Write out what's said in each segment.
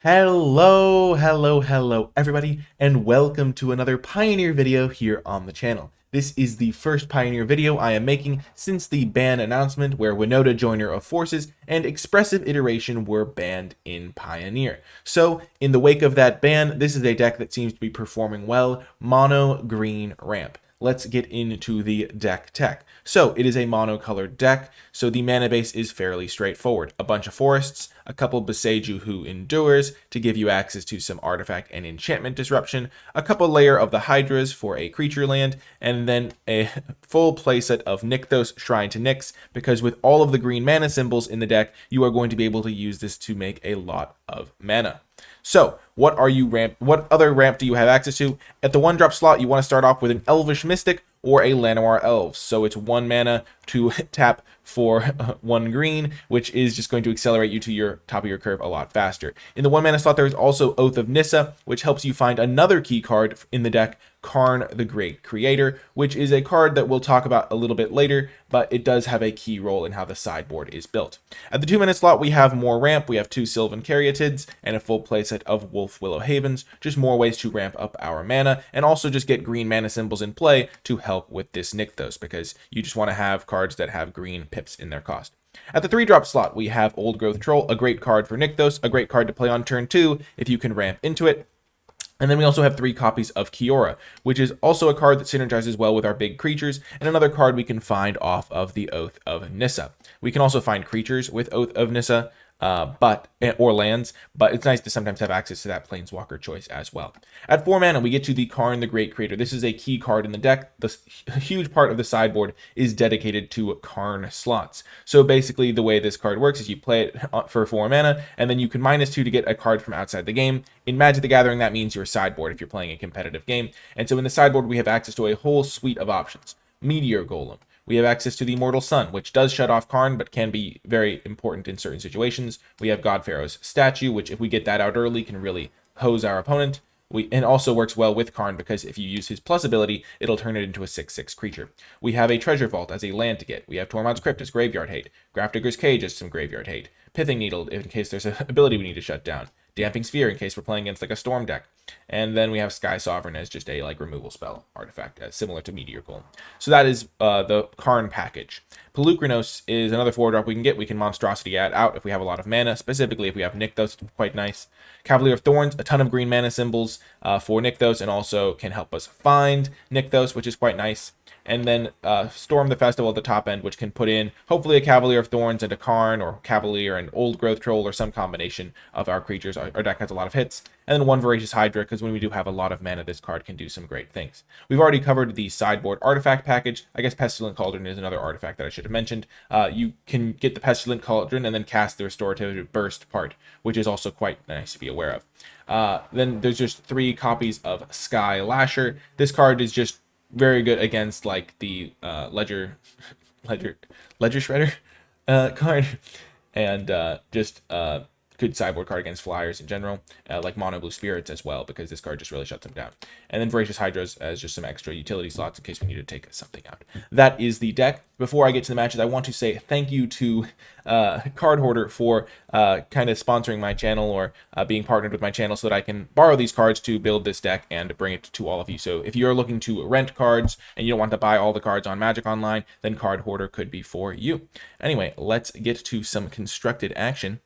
Hello everybody, and welcome to another Pioneer video here on the channel. This is the first Pioneer video I am making since the ban announcement where Winota Joiner of Forces and Expressive Iteration were banned in Pioneer. So, in the wake of that ban, this is a deck that seems to be performing well, mono green ramp. Let's get into the deck tech. So it is a monocolored deck, so the mana base is fairly straightforward. A bunch of forests, a couple Boseiju who endures to give you access to some artifact and enchantment disruption, a couple layer of the Hydras for a creature land, and then a full playset of Nykthos Shrine to Nyx, because with all of the green mana symbols in the deck, you are going to be able to use this to make a lot of mana. So, what other ramp do you have access to? At the 1-drop slot, you want to start off with an Elvish Mystic or a Llanowar Elves. So it's 1 mana to tap for 1 green, which is just going to accelerate you to your top of your curve a lot faster. In the 1 mana slot, there is also Oath of Nissa, which helps you find another key card in the deck, Karn the Great Creator, which is a card that we'll talk about a little bit later, but it does have a key role in how the sideboard is built. At the 2-mana slot, we have more ramp. We have 2 Sylvan Caryatids and a full playset of Wolf Willow Havens, just more ways to ramp up our mana, and also just get green mana symbols in play to help with this Nykthos, because you just want to have cards that have green pips in their cost. At the 3-drop slot, we have Old Growth Troll, a great card for Nykthos, a great card to play on turn 2 if you can ramp into it. And then we also have 3 copies of Kiora, which is also a card that synergizes well with our big creatures, and another card we can find off of the Oath of Nissa. We can also find creatures with Oath of Nissa, or lands, but it's nice to sometimes have access to that Planeswalker choice as well. At 4 mana, we get to the Karn the Great Creator. This is a key card in the deck. The huge part of the sideboard is dedicated to Karn slots. So basically, the way this card works is you play it for 4 mana, and then you can -2 to get a card from outside the game. In Magic the Gathering, that means your sideboard if you're playing a competitive game. And so in the sideboard, we have access to a whole suite of options. Meteor Golem. We have access to the Immortal Sun, which does shut off Karn, but can be very important in certain situations. We have God Pharaoh's Statue, which if we get that out early, can really hose our opponent. And also works well with Karn, because if you use his plus ability, it'll turn it into a 6/6 creature. We have a Treasure Vault as a land to get. We have Tormod's Crypt as graveyard hate. Grafdigger's Cage as some graveyard hate. Pithing Needle in case there's an ability we need to shut down. Damping Sphere in case we're playing against like a Storm deck. And then we have Sky Sovereign as just a removal spell artifact, similar to Meteor Golem. So that is the Karn package. Pelucranos is another 4-drop we can get. We can Monstrosity out if we have a lot of mana, specifically if we have Nykthos, quite nice. Cavalier of Thorns, a ton of green mana symbols for Nykthos, and also can help us find Nykthos, which is quite nice. And then Storm the Festival at the top end, which can put in hopefully a Cavalier of Thorns and a Karn, or Cavalier and Old Growth Troll, or some combination of our creatures. Our deck has a lot of hits. And then 1 Voracious Hydra, because when we do have a lot of mana, this card can do some great things. We've already covered the sideboard artifact package. I guess Pestilent Cauldron is another artifact that I should have mentioned. You can get the Pestilent Cauldron and then cast the Restorative Burst part, which is also quite nice to be aware of. Then there's just 3 copies of Sky Lasher. This card is just very good against like the Ledger Shredder card, and just good sideboard card against flyers in general, like Mono Blue Spirits as well, because this card just really shuts them down. And then Voracious Hydras as just some extra utility slots in case we need to take something out. That is the deck. Before I get to the matches, I want to say thank you to Card Hoarder for kind of sponsoring my channel, or being partnered with my channel, so that I can borrow these cards to build this deck and bring it to all of you. So if you're looking to rent cards and you don't want to buy all the cards on Magic Online, then Card Hoarder could be for you. Anyway, let's get to some constructed action.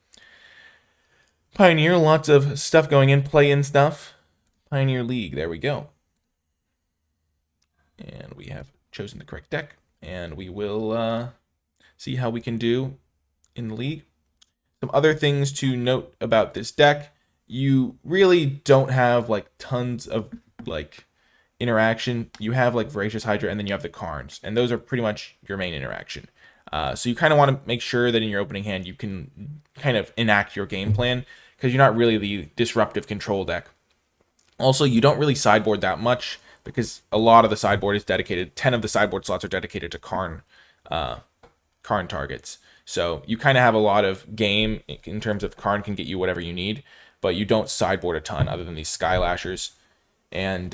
Pioneer, lots of stuff going in, play-in stuff. Pioneer League, there we go. And we have chosen the correct deck, and we will see how we can do in the league. Some other things to note about this deck: you really don't have like tons of like interaction. You have like Voracious Hydra, and then you have the Karns, and those are pretty much your main interaction. So you kind of want to make sure that in your opening hand you can kind of enact your game plan, because you're not really the disruptive control deck. Also, you don't really sideboard that much, because a lot of the sideboard is dedicated, 10 of the sideboard slots are dedicated to Karn targets. So you kind of have a lot of game in terms of Karn can get you whatever you need, but you don't sideboard a ton other than these Sky Lashers. And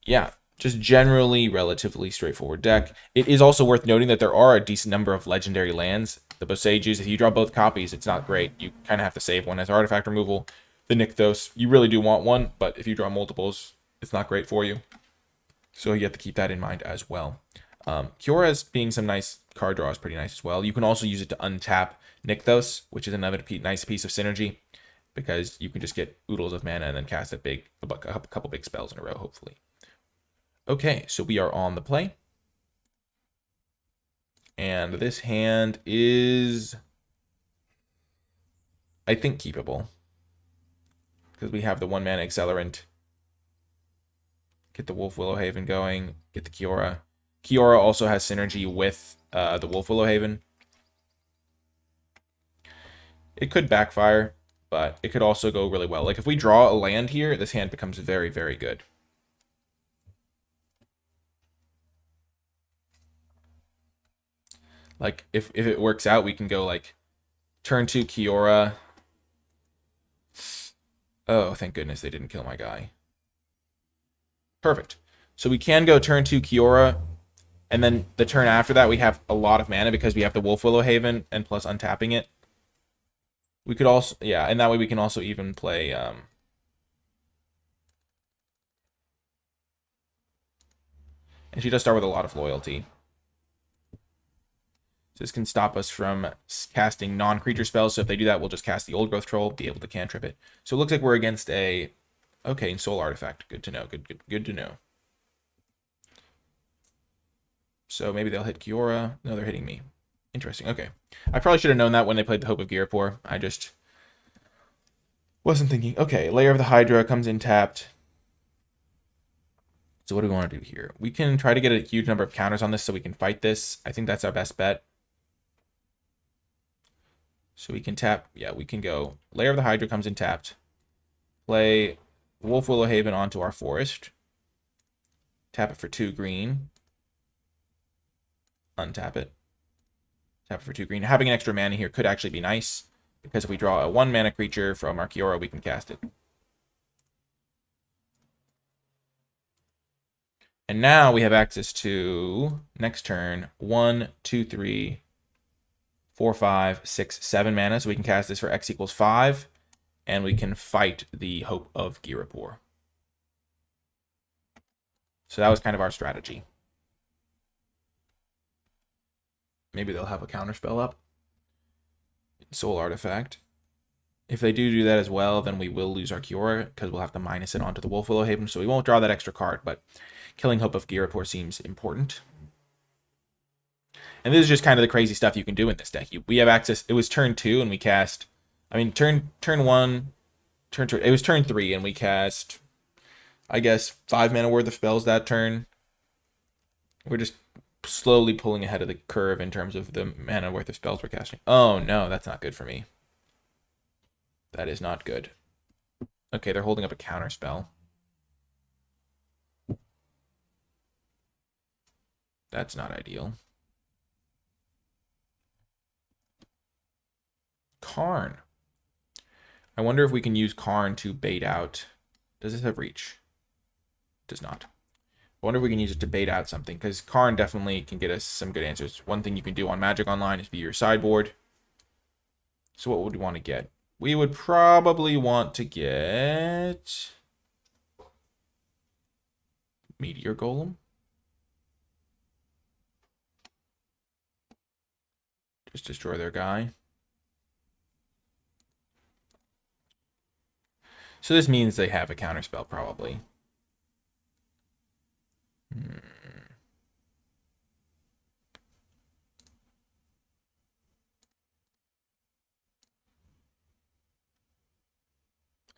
yeah, just generally relatively straightforward deck. It is also worth noting that there are a decent number of legendary lands. The Boseijus, if you draw both copies, it's not great. You kind of have to save one as artifact removal. the Nykthos. You really do want one, but if you draw multiples, it's not great for you. So you have to keep that in mind as well. Kiora's being some nice card draw is pretty nice as well. You can also use it to untap Nykthos, which is another nice piece of synergy, because you can just get oodles of mana and then cast a couple big spells in a row, hopefully. Okay, so we are on the play. And this hand is, I think, keepable. Because we have the 1-mana Accelerant. Get the Wolf Willowhaven going. Get the Kiora. Kiora also has synergy with the Wolf Willowhaven. It could backfire, but it could also go really well. Like, if we draw a land here, this hand becomes very, very good. Like, if it works out, we can go, like, turn 2 Kiora. Oh, thank goodness they didn't kill my guy. Perfect. So we can go turn 2 Kiora, and then the turn after that we have a lot of mana because we have the Wolf Willowhaven and plus untapping it. We could also, yeah, and that way we can also even play, and she does start with a lot of loyalty. So this can stop us from casting non-creature spells, so if they do that, we'll just cast the Old Growth Troll, be able to cantrip it. So it looks like we're against a, okay, Soul Artifact. Good to know, good to know. So maybe they'll hit Kiora. No, they're hitting me. Interesting. Okay. I probably should have known that when they played the Hope of Girapur. I just wasn't thinking. Okay, Lair of the Hydra comes in tapped. So what do we want to do here? We can try to get a huge number of counters on this so we can fight this. I think that's our best bet. So we can tap. Yeah, we can go. Lair of the Hydra comes in tapped. Play Wolf Willowhaven onto our forest. Tap it for 2 green. Untap it. Tap it for 2 green. Having an extra mana here could actually be nice, because if we draw a 1-mana creature from our Kiora, we can cast it. And now we have access to, next turn, 1, 2, 3, 4, 5, 6, 7 mana. So we can cast this for X equals 5, and we can fight the Hope of Girapur. So that was kind of our strategy. Maybe they'll have a counterspell up. Soul Artifact. If they do that as well, then we will lose our Kiora, because we'll have to minus it onto the Wolf Willowhaven, so we won't draw that extra card, but killing Hope of Girapur seems important. And this is just kind of the crazy stuff you can do in this deck. We have access. It was turn 2, and we cast, I mean, turn 1, turn 2, it was turn 3, and we cast, I guess, 5 mana worth of spells that turn. We're just slowly pulling ahead of the curve in terms of the mana worth of spells we're casting. Oh, no, that's not good for me. That is not good. Okay, they're holding up a counter spell. That's not ideal. Karn. I wonder if we can use Karn to bait out. Does this have reach? Does not. I wonder if we can use it to bait out something, because Karn definitely can get us some good answers. One thing you can do on Magic Online is view your sideboard. So what would we want to get? We would probably want to get Meteor Golem. Just destroy their guy. So this means they have a counterspell, probably.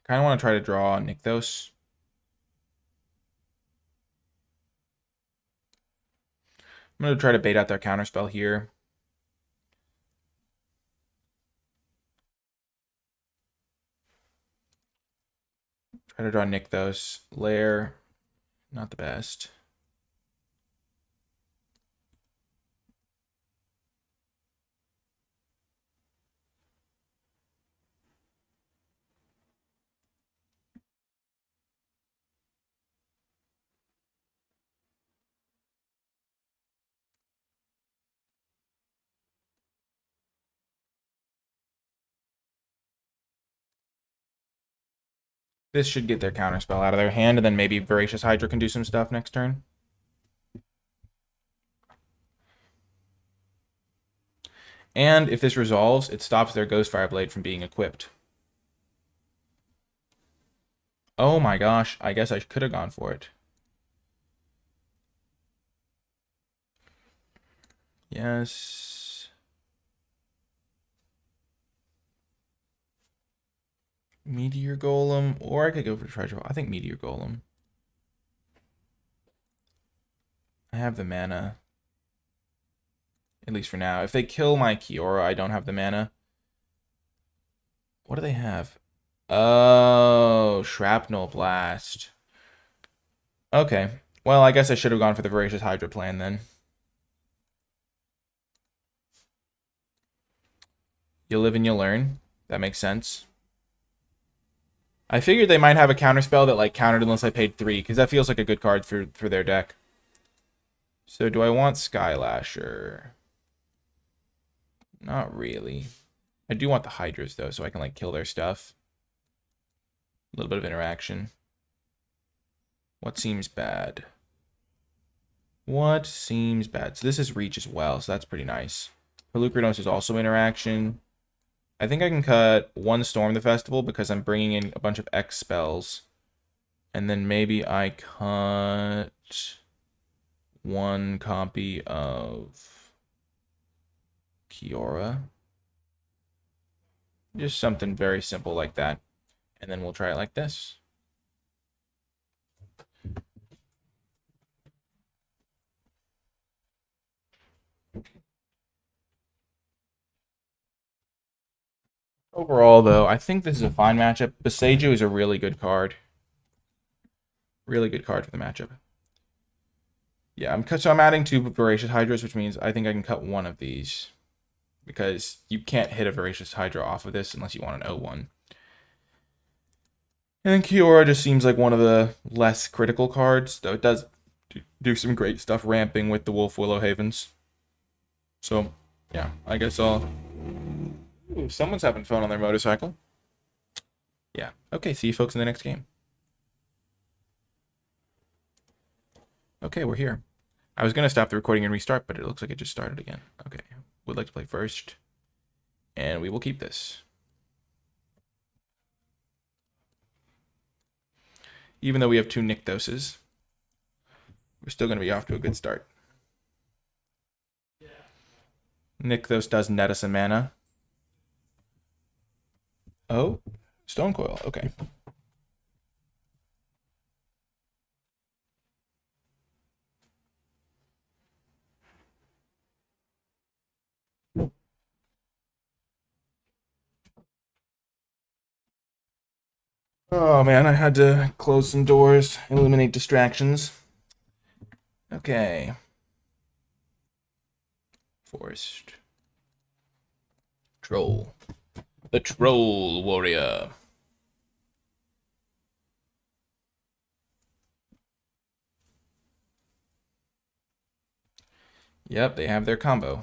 Kind of want to try to draw Nykthos. I'm going to try to bait out their counterspell here. Try to draw Nykthos. Lair, not the best. This should get their counterspell out of their hand, and then maybe Voracious Hydra can do some stuff next turn. And if this resolves, it stops their Ghostfire Blade from being equipped. Oh my gosh, I guess I could have gone for it. Yes. Meteor Golem, or I could go for Treasure. I think Meteor Golem. I have the mana. At least for now. If they kill my Kiora, I don't have the mana. What do they have? Oh, Shrapnel Blast. Okay. Well, I guess I should have gone for the Voracious Hydra plan then. You live and you learn. That makes sense. I figured they might have a counterspell that like countered unless I paid 3, because that feels like a good card for their deck. So do I want Skylasher? Not really. I do want the Hydras though, so I can like kill their stuff. A little bit of interaction. What seems bad? What seems bad? So this is reach as well, so that's pretty nice. Pelucranos is also interaction. I think I can cut one Storm the Festival because I'm bringing in a bunch of X spells. And then maybe I cut one copy of Kiora. Just something very simple like that. And then we'll try it like this. Overall, though, I think this is a fine matchup. Boseiju is a really good card. Really good card for the matchup. Yeah, I'm adding 2 Voracious Hydras, which means I think I can cut one of these. Because you can't hit a Voracious Hydra off of this unless you want an 0-1. And then Kiora just seems like one of the less critical cards, though it does do some great stuff ramping with the Wolf Willow Havens. So, yeah, I guess I'll... Ooh, someone's having fun on their motorcycle. Yeah. Okay, see you folks in the next game. Okay, we're here. I was going to stop the recording and restart, but it looks like it just started again. Okay, would like to play first. And we will keep this. Even though we have 2 Nykthoses, we're still going to be off to a good start. Nykthos does net us a mana. Oh, Stone Coil. Okay. Oh man, I had to close some doors, eliminate distractions. Okay. Forest. Troll. The Troll Warrior. Yep, they have their combo.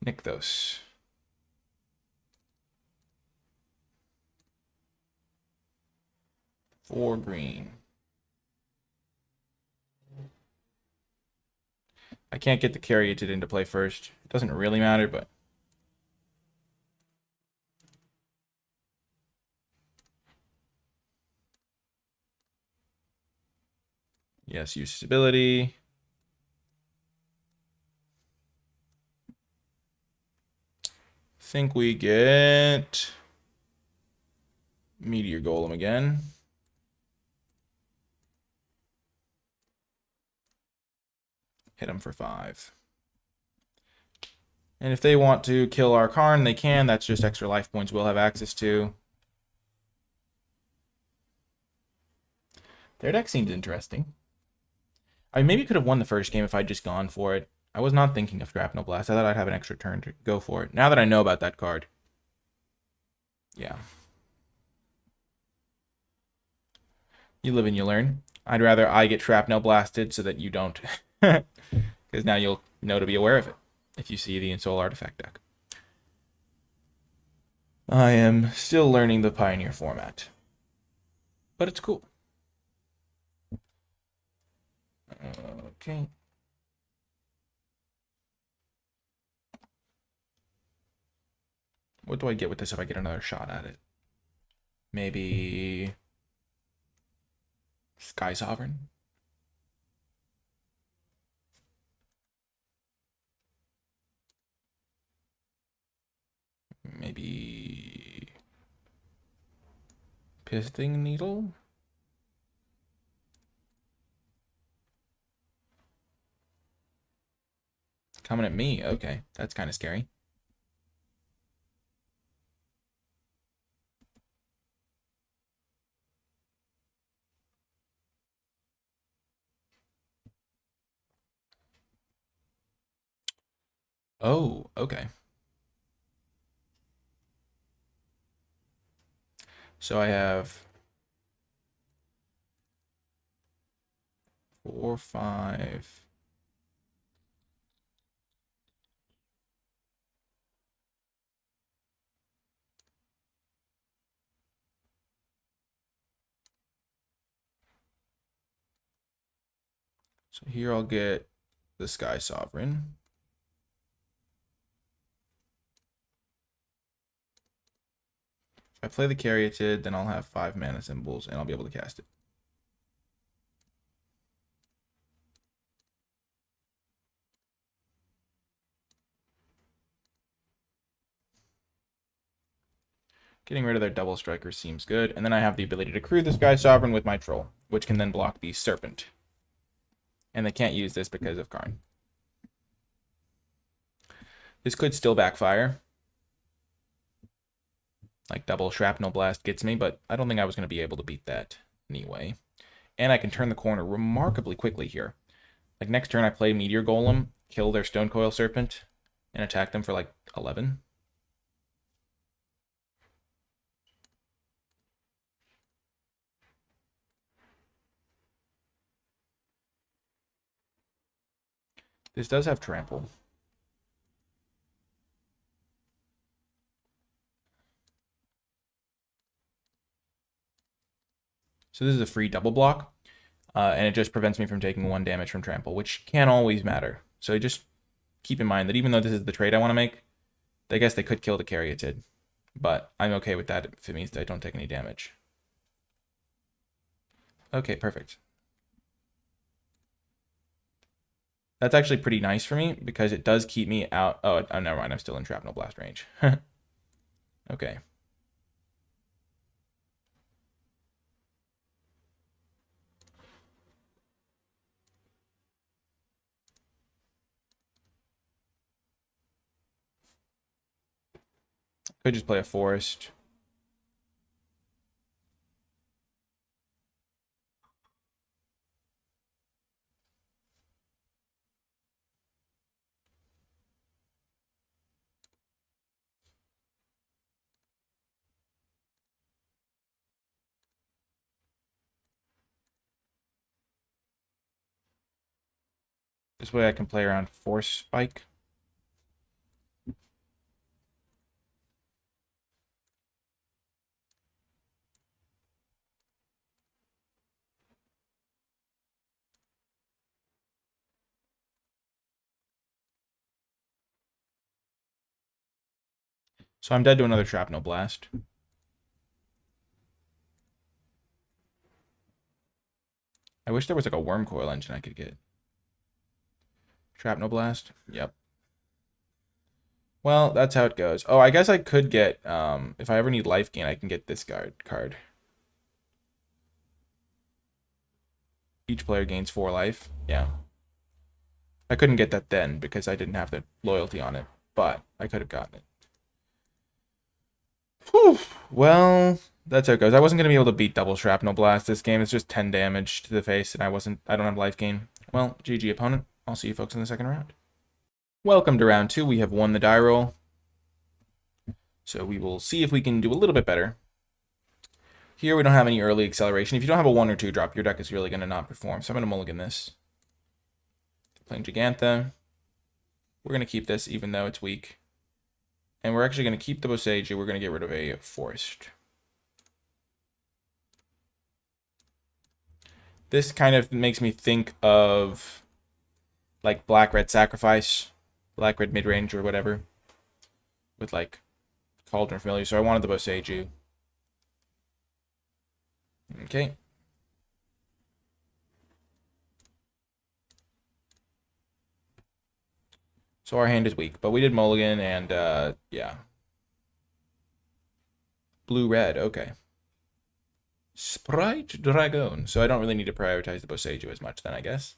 Nykthos. Four green. I can't get the Caryatid into play first. It doesn't really matter, but... Yes, use stability. Think we get Meteor Golem again. Hit him for 5. And if they want to kill our Karn, they can. That's just extra life points we'll have access to. Their deck seems interesting. I maybe could have won the first game if I'd just gone for it. I was not thinking of Shrapnel Blast. I thought I'd have an extra turn to go for it. Now that I know about that card. Yeah. You live and you learn. I'd rather I get Shrapnel Blasted so that you don't. Because because now you'll know to be aware of it if you see the Ensoul Artifact deck. I am still learning the Pioneer format, but it's cool. Okay. What do I get with this if I get another shot at it? Maybe Sky Sovereign? Maybe Pithing Needle? Coming at me. Okay, that's kind of scary. Oh, okay. So I have 4, 5. So here I'll get the Sky Sovereign. If I play the Caryatid, then I'll have 5 mana symbols and I'll be able to cast it. Getting rid of their double striker seems good. And then I have the ability to crew the Sky Sovereign with my Troll, which can then block the Serpent. And they can't use this because of Karn. This could still backfire. Like double Shrapnel Blast gets me, but I don't think I was going to be able to beat that anyway. And I can turn the corner remarkably quickly here. Like next turn I play Meteor Golem, kill their Stonecoil Serpent, and attack them for like 11. This does have Trample. So this is a free double block, and it just prevents me from taking 1 damage from Trample, which can always matter. So just keep in mind that even though this is the trade I want to make, I guess they could kill the Caryatid, but I'm okay with that if it means that I don't take any damage. Okay, perfect. That's actually pretty nice for me because it does keep me out. Oh, never mind. I'm still in Shrapnel Blast range. Okay. Could just play a Forest. This way I can play around Force Spike. So I'm dead to another Shrapnel Blast. I wish there was like a Wormcoil engine I could get. Shrapnel Blast? Yep. Well, that's how it goes. Oh, I guess I could get, if I ever need life gain, I can get this card. Each player gains 4 life. Yeah. I couldn't get that then because I didn't have the loyalty on it, but I could have gotten it. Whew. Well, that's how it goes. I wasn't going to be able to beat double Shrapnel Blast this game. It's just 10 damage to the face, and I don't have life gain. Well, GG opponent. I'll see you folks in the second round. Welcome to round 2. We have won the die roll. So we will see if we can do a little bit better. Here we don't have any early acceleration. If you don't have a 1 or 2 drop, your deck is really going to not perform. So I'm going to mulligan this. Playing Gigantha. We're going to keep this even though it's weak. And we're actually going to keep the Boseiju. We're going to get rid of a Forest. This kind of makes me think of like Black-Red Sacrifice. Black-Red Midrange or whatever. With like Cauldron Familiar. So I wanted the Boseiju. Okay. So our hand is weak, but we did mulligan and, yeah. Blue-red, okay. Sprite Dragon. So I don't really need to prioritize the Boseiju as much then, I guess.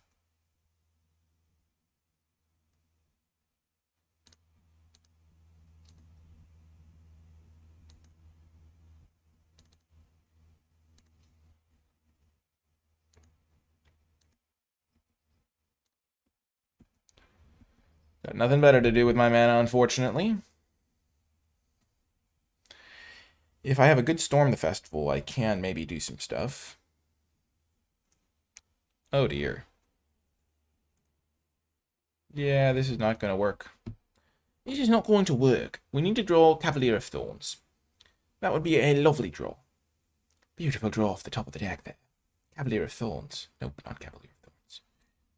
Got nothing better to do with my mana, unfortunately. If I have a good Storm the Festival, I can maybe do some stuff. Oh dear. Yeah, this is not going to work. This is not going to work. We need to draw Cavalier of Thorns. That would be a lovely draw. Beautiful draw off the top of the deck there. Cavalier of Thorns. Nope, not Cavalier of Thorns.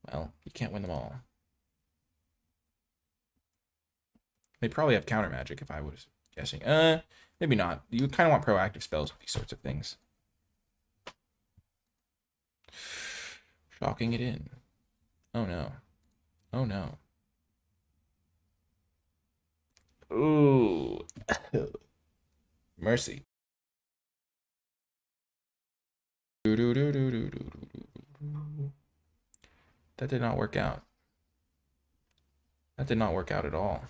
Well, you can't win them all. They probably have counter magic if I was guessing. Maybe not. You kind of want proactive spells with these sorts of things. Shocking it in. Oh no. Oh no. Ooh. Mercy. That did not work out. That did not work out at all.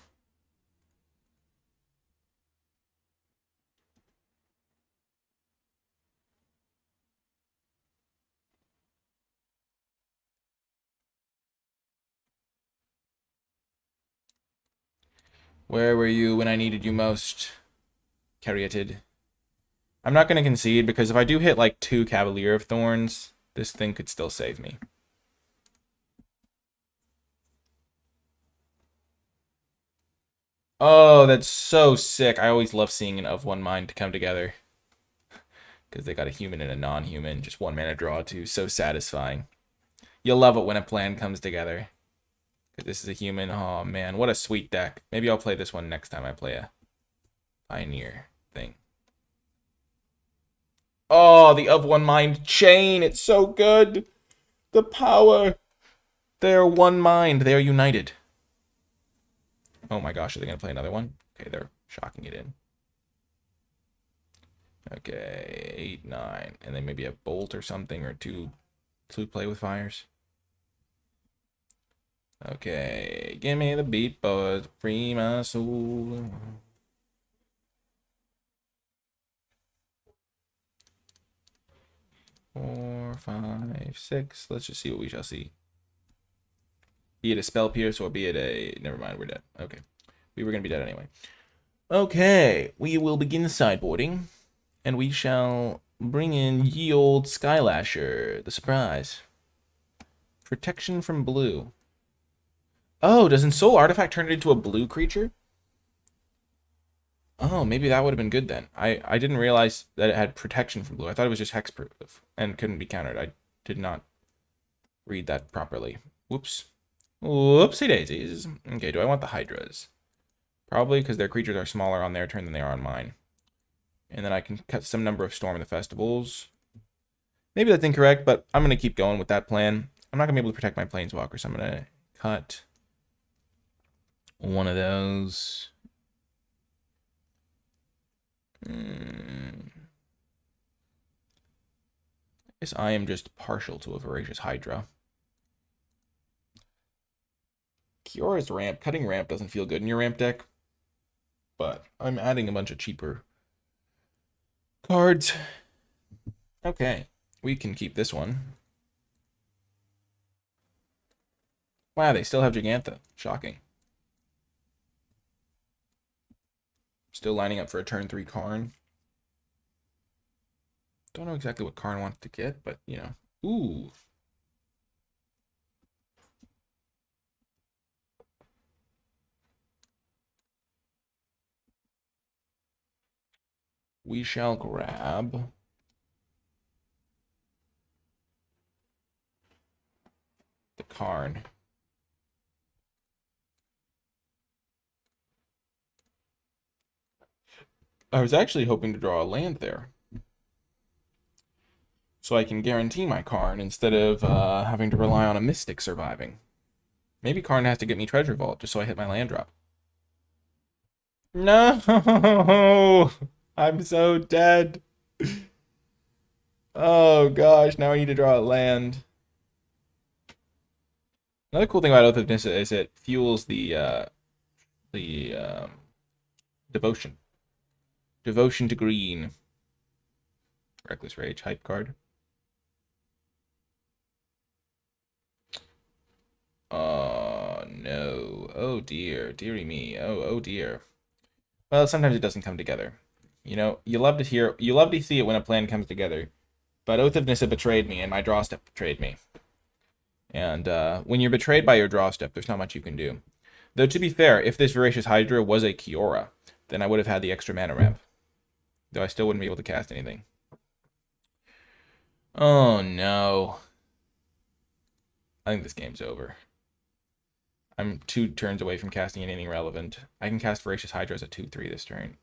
Where were you when I needed you most? Caryatid. I'm not going to concede because if I do hit like 2 Cavalier of Thorns, this thing could still save me. Oh, that's so sick. I always love seeing an of one mind come together. Because they got a human and a non-human. Just 1 mana draw too. So satisfying. You'll love it when a plan comes together. Because this is a human. Oh man, what a sweet deck. Maybe I'll play this one next time I play a Pioneer thing. Oh, the of one mind chain. It's so good. The power. They are one mind. They are united. Oh my gosh, are they going to play another one? Okay, they're shocking it in. Okay, 8, 9. And then maybe a bolt or something, or 2 play with fires. Okay, give me the beat, boys. Free my soul. Four, 5, 6. Let's just see what we shall see. Be it a spell pierce or be it a... Never mind, we're dead. Okay. We were going to be dead anyway. Okay, we will begin sideboarding. And we shall bring in ye old Skylasher, the surprise. Protection from blue. Oh, does Ensoul Artifact turn it into a blue creature? Oh, maybe that would have been good then. I didn't realize that it had protection from blue. I thought it was just hexproof and couldn't be countered. I did not read that properly. Whoops. Whoopsie daisies. Okay, do I want the Hydras? Probably because their creatures are smaller on their turn than they are on mine. And then I can cut some number of Storm in the Festivals. Maybe that's incorrect, but I'm going to keep going with that plan. I'm not going to be able to protect my Planeswalker, so I'm going to cut one of those. I guess I am just partial to a Voracious Hydra. Kiora's ramp. Cutting ramp doesn't feel good in your ramp deck. But I'm adding a bunch of cheaper cards. Okay. We can keep this one. Wow, they still have Gigantha. Shocking. Still lining up for a turn 3 Karn. Don't know exactly what Karn wants to get, but, you know. Ooh. We shall grab the Karn. I was actually hoping to draw a land there, so I can guarantee my Karn instead of having to rely on a Mystic surviving. Maybe Karn has to get me Treasure Vault just so I hit my land drop. No! I'm so dead. Oh gosh, now I need to draw a land. Another cool thing about Oath of Nissa is it fuels the devotion. Devotion to green. Reckless Rage, hype card. Oh no. Oh dear. Dearie me. Oh dear. Well, sometimes it doesn't come together. You know, you love to see it when a plan comes together. But Oath of Nissa betrayed me, and my draw step betrayed me. And when you're betrayed by your draw step, there's not much you can do. Though, to be fair, if this Voracious Hydra was a Kiora, then I would have had the extra mana ramp. Though I still wouldn't be able to cast anything. Oh, no. I think this game's over. I'm 2 turns away from casting anything relevant. I can cast Voracious Hydra as a 2/3 this turn.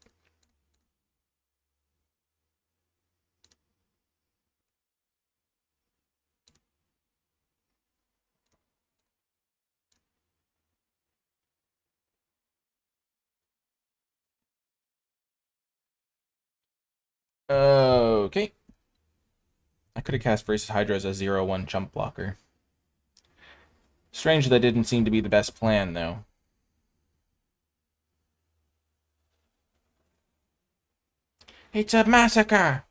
Okay. I could have cast Voracious Hydra as a 0/1 jump blocker. Strange that didn't seem to be the best plan, though. It's a massacre!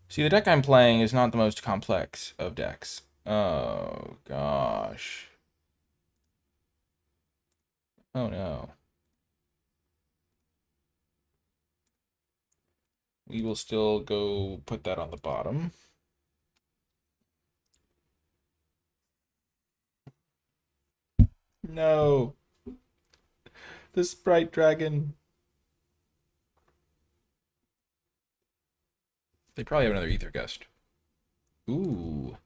See, the deck I'm playing is not the most complex of decks. Oh, gosh. Oh, no. We will still go put that on the bottom. No. The Sprite Dragon. They probably have another Ether Gust. Ooh.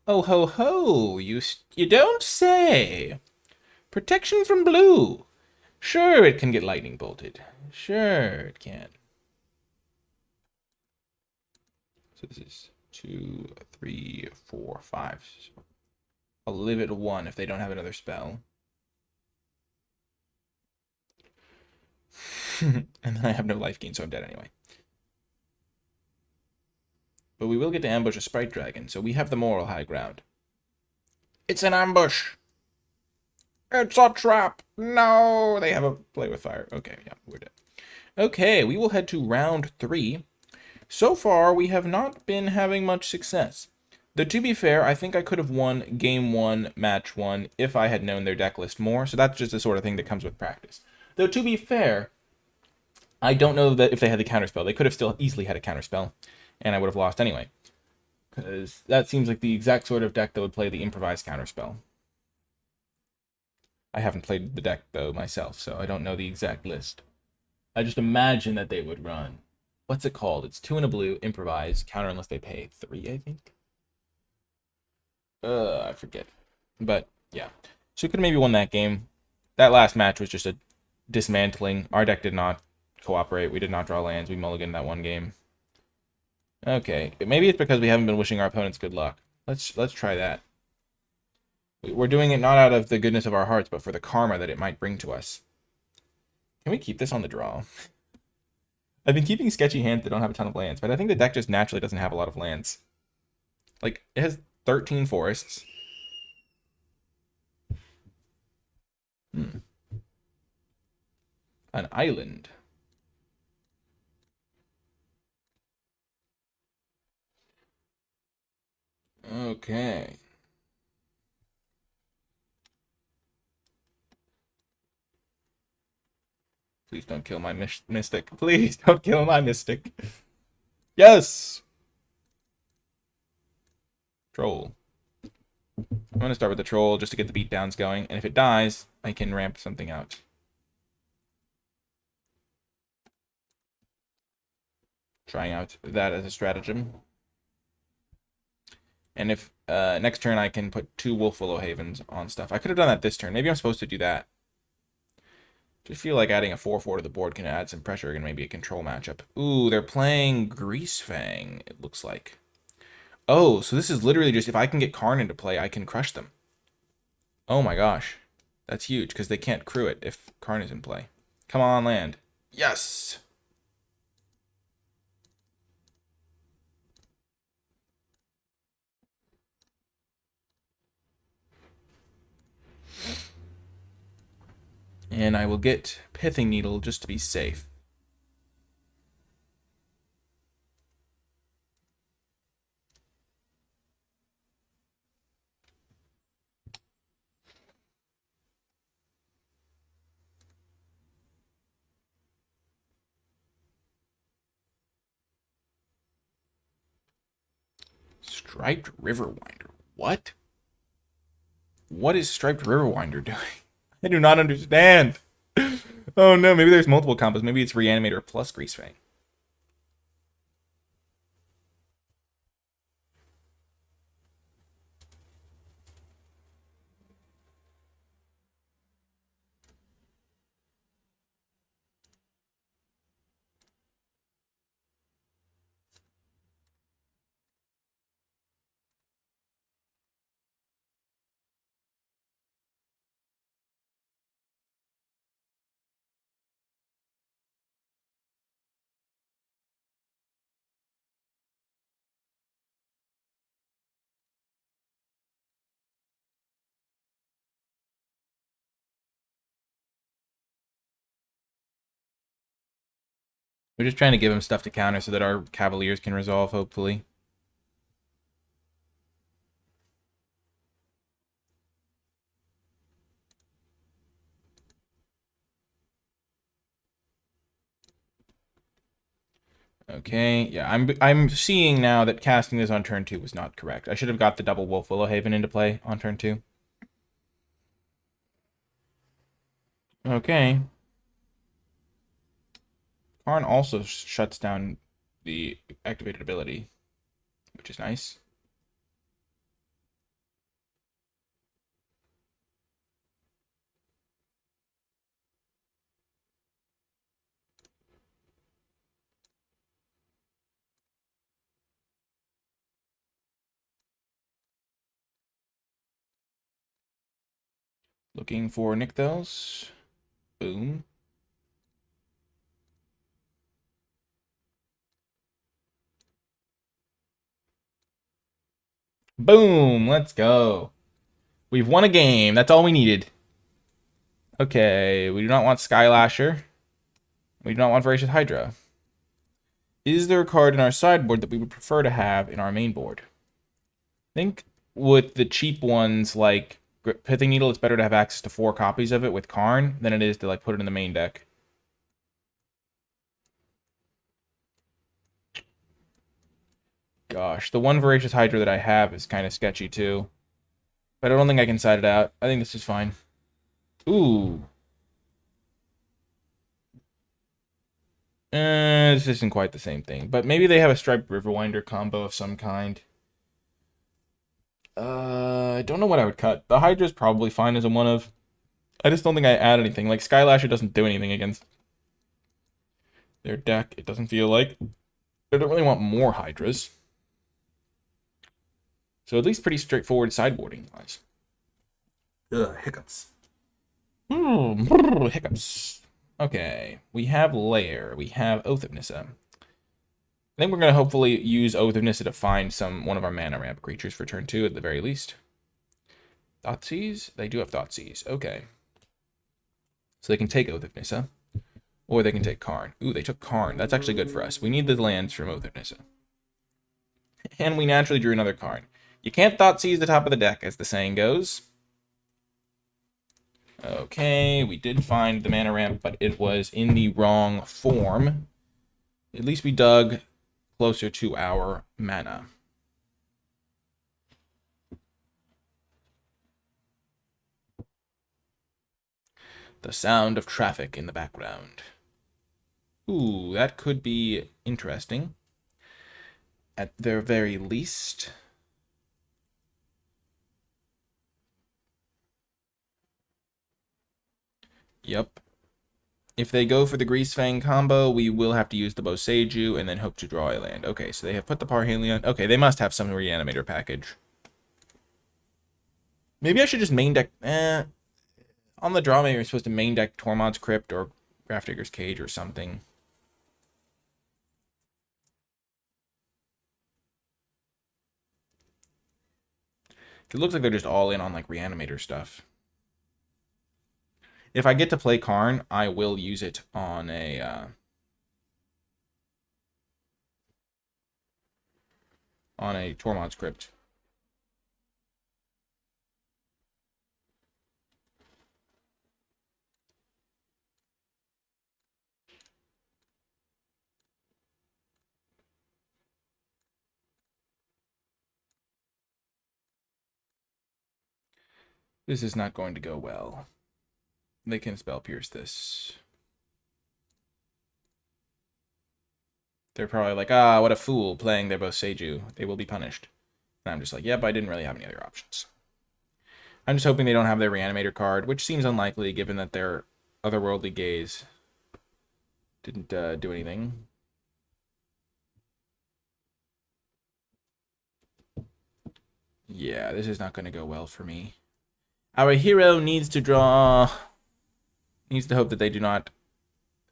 Oh ho ho, you don't say. Protection from blue. Sure, it can get lightning bolted. Sure, it can. So this is 2, 3, 4, 5. I'll live at 1 if they don't have another spell. And then I have no life gain, so I'm dead anyway. But we will get to ambush a Sprite Dragon, so we have the moral high ground. It's an ambush! It's a trap! No! They have a play with fire. Okay, yeah, we're dead. Okay, we will head to round 3. So far, we have not been having much success. Though, to be fair, I think I could have won game 1, match 1, if I had known their deck list more, so that's just the sort of thing that comes with practice. Though, to be fair, I don't know that if they had the counterspell. They could have still easily had a counterspell, and I would have lost anyway. Because that seems like the exact sort of deck that would play the improvised counterspell. I haven't played the deck, though, myself, so I don't know the exact list. I just imagine that they would run. What's it called? It's 2 and a blue, improvise, counter unless they pay 3, I think. I forget. But, yeah. So we could have maybe won that game. That last match was just a dismantling. Our deck did not cooperate. We did not draw lands. We mulliganed that one game. Okay. Maybe it's because we haven't been wishing our opponents good luck. Let's try that. We're doing it not out of the goodness of our hearts, but for the karma that it might bring to us. Can we keep this on the draw? I've been keeping sketchy hands that don't have a ton of lands, but I think the deck just naturally doesn't have a lot of lands. Like, it has 13 forests. An island. Okay. Please don't kill my mystic. Please don't kill my mystic. Yes! Troll. I'm going to start with the troll just to get the beatdowns going, and if it dies, I can ramp something out. Trying out that as a stratagem. And if next turn I can put 2 Wolf Willow Havens on stuff. I could have done that this turn. Maybe I'm supposed to do that. Just feel like adding a 4/4 to the board can add some pressure and maybe a control matchup. Ooh, they're playing Greasefang, it looks like. Oh, so this is literally just, if I can get Karn into play, I can crush them. Oh my gosh. That's huge, because they can't crew it if Karn is in play. Come on, land. Yes! And I will get Pithing Needle just to be safe. Striped Riverwinder. What? What is Striped Riverwinder doing? I do not understand. Oh no, maybe there's multiple combos. Maybe it's Reanimator plus Greasefang. We're just trying to give him stuff to counter so that our Cavaliers can resolve, hopefully. Okay, yeah, I'm seeing now that casting this on turn 2 was not correct. I should have got the double Wolf Willow Haven into play on turn 2. Okay. Karn also shuts down the activated ability, which is nice. Looking for Nykthos. Boom. Boom! Let's go. We've won a game. That's all we needed. Okay, we do not want Skylasher. We do not want Voracious Hydra. Is there a card in our sideboard that we would prefer to have in our main board? I think with the cheap ones like Pithing Needle, it's better to have access to 4 copies of it with Karn than it is to like put it in the main deck. Gosh, the one Voracious Hydra that I have is kind of sketchy too. But I don't think I can side it out. I think this is fine. Ooh. This isn't quite the same thing. But maybe they have a Striped Riverwinder combo of some kind. I don't know what I would cut. The Hydra's probably fine as a one of. I just don't think I add anything. Like, Skylasher doesn't do anything against their deck, it doesn't feel like. I don't really want more Hydras. So at least pretty straightforward sideboarding-wise. Ugh, hiccups. Hiccups. Okay, we have Lair. We have Oath of Nissa. I think we're going to hopefully use Oath of Nissa to find one of our mana ramp creatures for turn 2 at the very least. Thoughtseize? They do have Thoughtseize. Okay. So they can take Oath of Nissa. Or they can take Karn. Ooh, they took Karn. That's actually good for us. We need the lands from Oath of Nissa. And we naturally drew another Karn. You can't Thoughtseize the top of the deck, as the saying goes. Okay, we did find the mana ramp, but it was in the wrong form. At least we dug closer to our mana. The sound of traffic in the background. Ooh, that could be interesting. At their very least. Yep. If they go for the Grease Fang combo, we will have to use the Boseiju and then hope to draw a land. Okay, so they have put the Parhelion. Okay, they must have some Reanimator package. Maybe I should just main deck... on the draw, maybe we're supposed to main deck Tormod's Crypt or Grafdigger's Cage or something. It looks like they're just all in on, like, Reanimator stuff. If I get to play Karn, I will use it on a... on a Tormod's Crypt. This is not going to go well. They can spell pierce this. They're probably like, ah, what a fool, playing their Boseiju. They will be punished. And I'm just like, yep, I didn't really have any other options. I'm just hoping they don't have their Reanimator card, which seems unlikely given that their Otherworldly Gaze didn't do anything. Yeah, this is not going to go well for me. Our hero needs to draw... needs to hope that they do not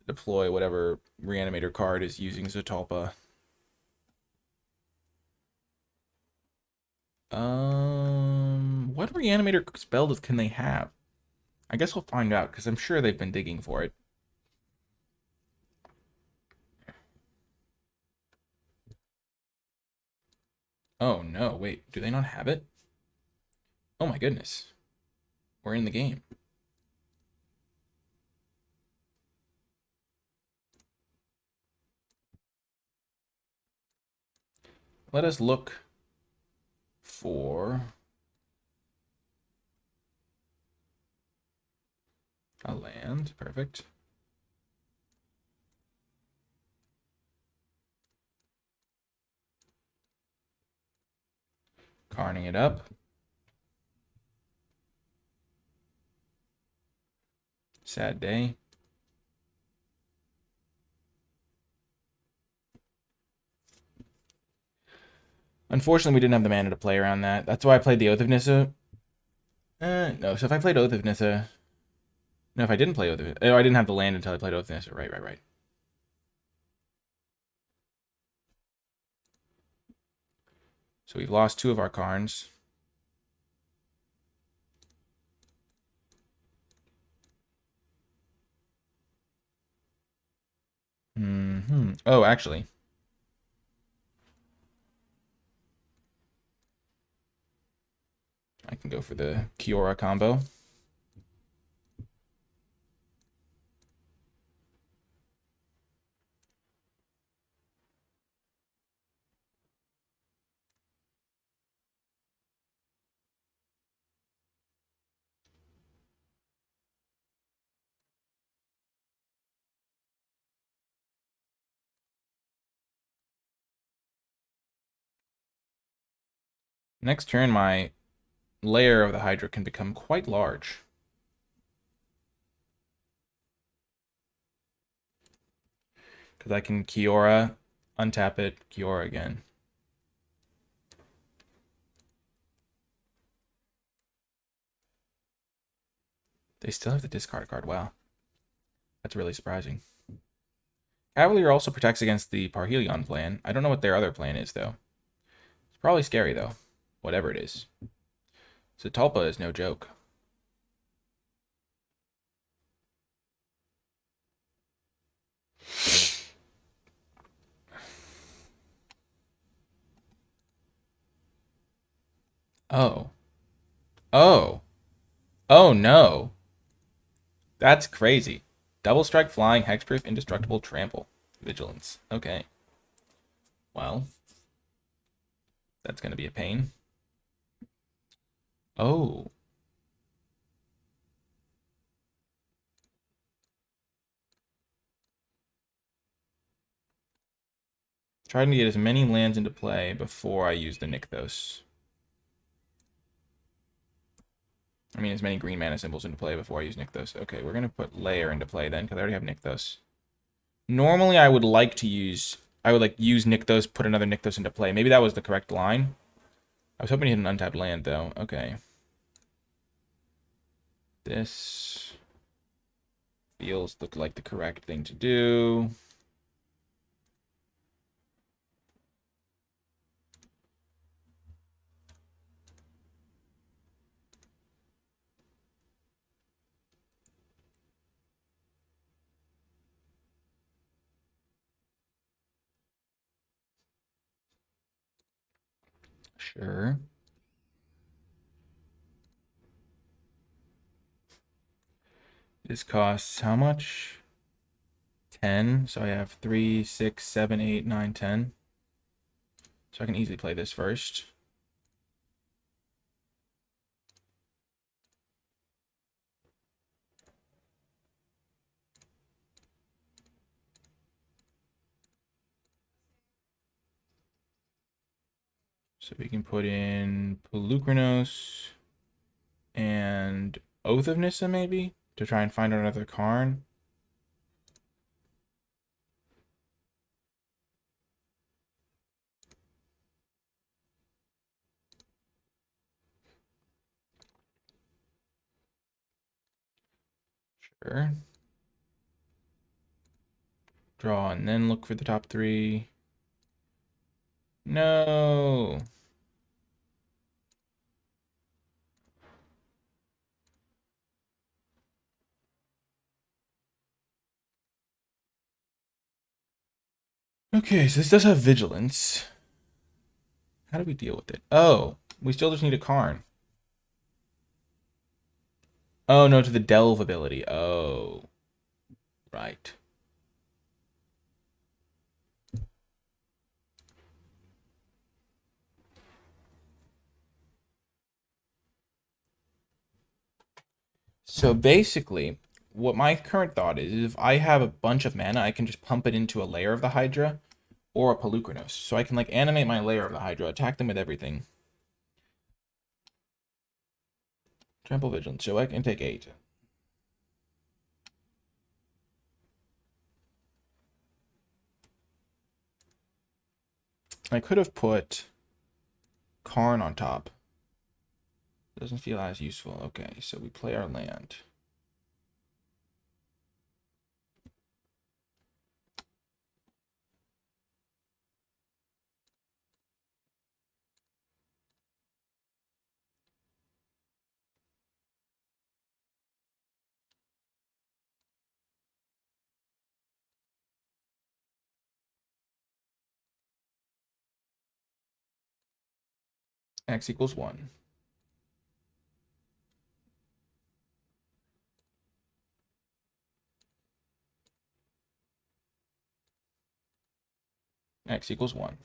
deploy whatever Reanimator card is using Zatalpa. What Reanimator spell can they have? I guess we'll find out, because I'm sure they've been digging for it. Oh, no, wait. Do they not have it? Oh, my goodness. We're in the game. Let us look for a land. Perfect. Carning it up. Sad day. Unfortunately, we didn't have the mana to play around that. That's why I played the Oath of Nissa. No, so if I played Oath of Nissa... No, if I didn't play Oath of Nissa... Oh, I didn't have the land until I played Oath of Nissa. Right. So we've lost 2 of our Karns. Oh, actually. I can go for the Kiora combo. Next turn, my layer of the Hydra can become quite large. Because I can Kiora, untap it, Kiora again. They still have the discard card. Wow. That's really surprising. Cavalier also protects against the Parhelion plan. I don't know what their other plan is, though. It's probably scary, though. Whatever it is. Zatalpa is no joke. Oh. Oh. Oh, no. That's crazy. Double strike, flying, hexproof, indestructible, trample. Vigilance. Okay. Well. That's going to be a pain. Oh. Trying to get as many lands into play before I use the Nykthos. I mean, as many green mana symbols into play before I use Nykthos. Okay, we're going to put Lair into play then, because I already have Nykthos. Normally, I would like to use... I would, like, use Nykthos, put another Nykthos into play. Maybe that was the correct line. I was hoping to hit an untapped land, though. Okay. This feels like the correct thing to do. Sure. This costs how much? 10. So I have 3, 6, 7, 8, 9, 10. So I can easily play this first. So we can put in Polukranos and Oath of Nissa, maybe, to try and find another Karn. Sure. Draw and then look for the top 3. No. Okay, so this does have Vigilance. How do we deal with it? Oh, we still just need a Karn. Oh, no, to the Delve ability. Oh, right. So basically, what my current thought is if I have a bunch of mana, I can just pump it into a layer of the Hydra or a Polukranos. So I can, like, animate my layer of the Hydra, attack them with everything. Trample Vigilance, so I can take 8. I could have put Karn on top. Doesn't feel as useful. Okay, so we play our land. X equals 1. X equals 1.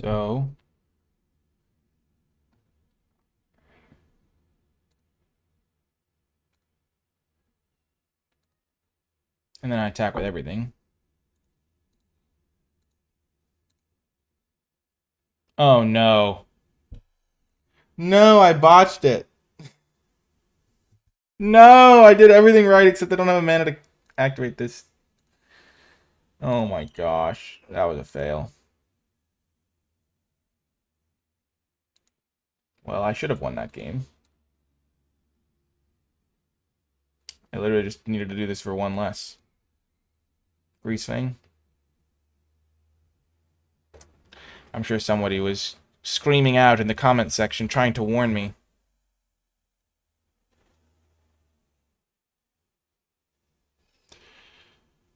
So and then I attack with everything. Oh no. No, I botched it. No, I did everything right except I don't have a mana to activate this. Oh my gosh. That was a fail. Well, I should have won that game. I literally just needed to do this for one less. Grease Fang. I'm sure somebody was screaming out in the comment section trying to warn me.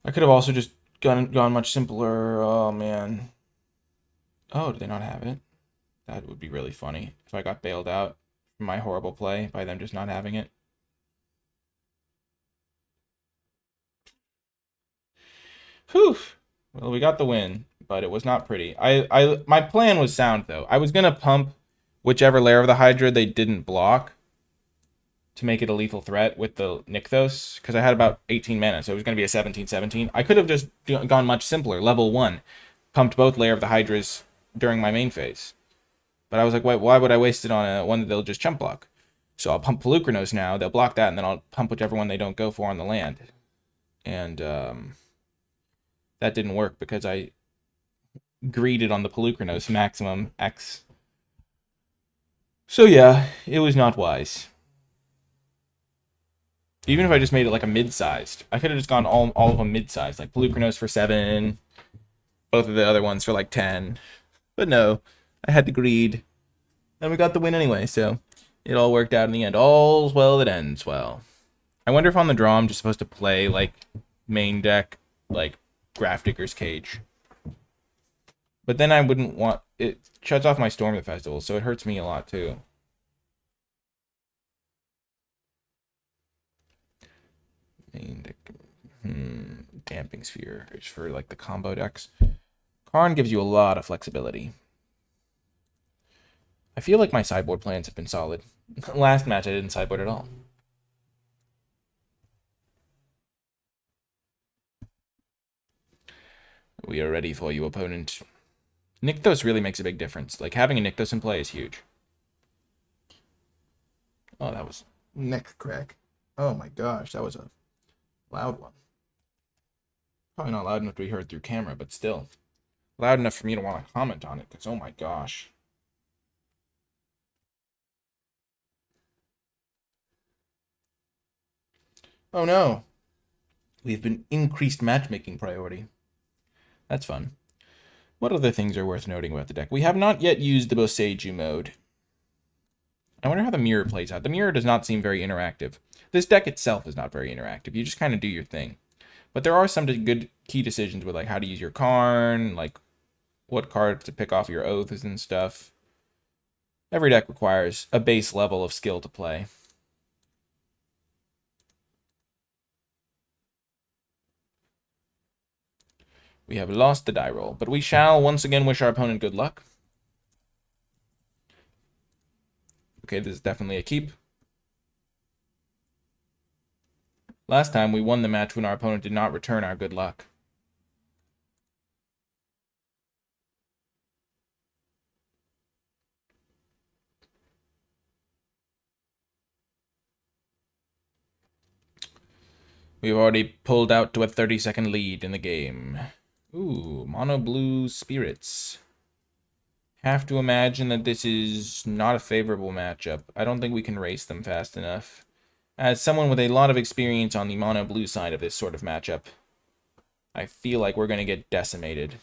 I could have also just gone much simpler. Oh, man. Oh, do they not have it? That would be really funny if I got bailed out from my horrible play by them just not having it. Whew. Well, we got the win, but it was not pretty. My plan was sound, though. I was going to pump whichever layer of the Hydra they didn't block to make it a lethal threat with the Nykthos, because I had about 18 mana, so it was going to be a 17-17. I could have just gone much simpler, level 1, pumped both layer of the Hydras during my main phase. But I was like, why would I waste it on one that they'll just chump block? So I'll pump Pelucranos now, they'll block that, and then I'll pump whichever one they don't go for on the land. And that didn't work because I greeded on the Pelucranos maximum X. So yeah, it was not wise. Even if I just made it like a mid-sized, I could have just gone all of them mid-sized, like Pelucranos for 7, both of the other ones for like 10. But no, I had to greed, and we got the win anyway, so it all worked out in the end. All's well that ends well. I wonder if on the draw I'm just supposed to play like main deck, like Grafdigger's Cage. But then I wouldn't want it. Shuts off my Storm the Festival, so it hurts me a lot too. Main deck. Damping Sphere is for like the combo decks. Karn gives you a lot of flexibility. I feel like my sideboard plans have been solid. Last match I didn't sideboard at all. We are ready for you, opponent. Nykthos really makes a big difference. Like, having a Nykthos in play is huge. Oh, that was neck crack. Oh my gosh, that was a loud one. Probably not loud enough to be heard through camera, but still. Loud enough for me to want to comment on it, because oh my gosh. Oh no. We've been increased matchmaking priority. That's fun. What other things are worth noting about the deck? We have not yet used the Boseiju mode. I wonder how the mirror plays out. The mirror does not seem very interactive. This deck itself is not very interactive. You just kind of do your thing. But there are some good key decisions with like how to use your Karn, like what cards to pick off your oaths and stuff. Every deck requires a base level of skill to play. We have lost the die roll, but we shall once again wish our opponent good luck. Okay, this is definitely a keep. Last time we won the match when our opponent did not return our good luck. We've already pulled out to a 30-second lead in the game. Ooh, mono blue spirits. Have to imagine that this is not a favorable matchup. I don't think we can race them fast enough. As someone with a lot of experience on the mono blue side of this sort of matchup, I feel like we're going to get decimated.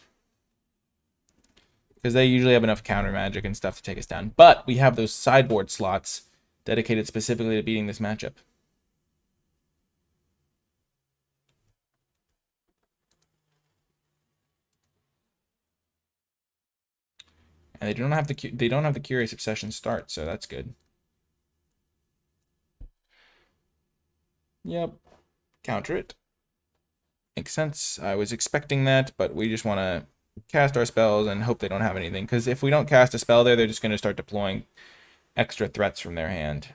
Because they usually have enough counter magic and stuff to take us down. But we have those sideboard slots dedicated specifically to beating this matchup. And they don't have the Curious Obsession start, so that's good. Yep. Counter it. Makes sense. I was expecting that, but we just want to cast our spells and hope they don't have anything. Because if we don't cast a spell there, they're just going to start deploying extra threats from their hand.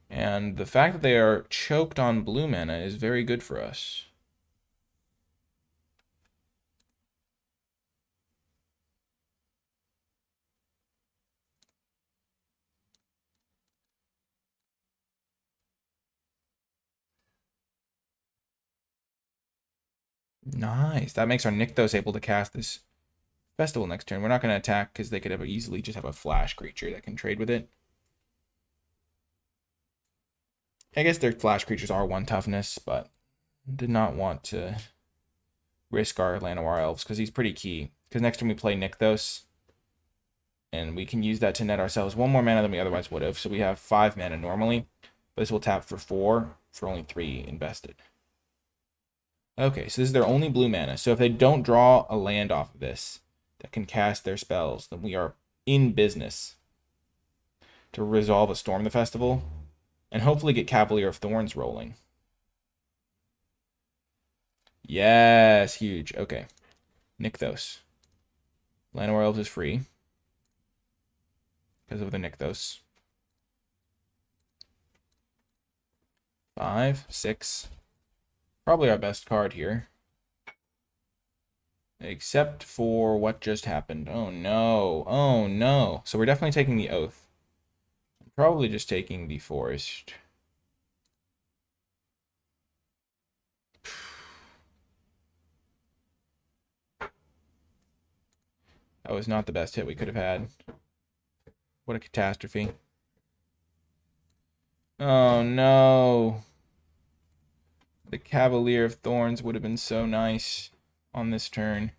And the fact that they are choked on blue mana is very good for us. Nice. That makes our Nykthos able to cast this festival next turn. We're not going to attack because they could have easily just have a flash creature that can trade with it. I guess their flash creatures are 1 toughness, but did not want to risk our Llanowar Elves because he's pretty key. Because next time we play Nykthos, and we can use that to net ourselves 1 more mana than we otherwise would have. So we have 5 mana normally, but this will tap for 4 for only 3 invested. Okay, so this is their only blue mana. So if they don't draw a land off of this that can cast their spells, then we are in business to resolve a Storm the Festival and hopefully get Cavalier of Thorns rolling. Yes, huge. Okay. Nykthos. Llanowar Elves is free because of the Nykthos. 5, 6. Probably our best card here. Except for what just happened. Oh no. Oh no. So we're definitely taking the Oath. I'm probably just taking the Forest. That was not the best hit we could have had. What a catastrophe. Oh no. The Cavalier of Thorns would have been so nice on this turn.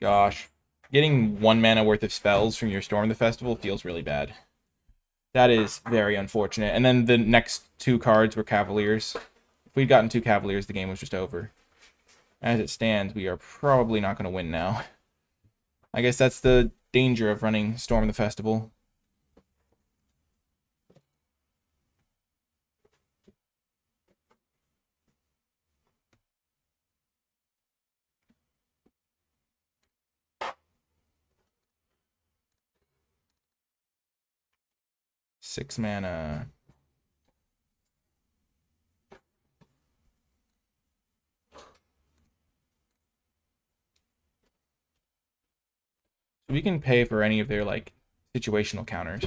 Gosh. Getting 1 mana worth of spells from your Storm the Festival feels really bad. That is very unfortunate. And then the next 2 cards were Cavaliers. If we'd gotten 2 Cavaliers, the game was just over. As it stands, we are probably not going to win now. I guess that's the danger of running Storm the Festival. Six mana. We can pay for any of their, like, situational counters.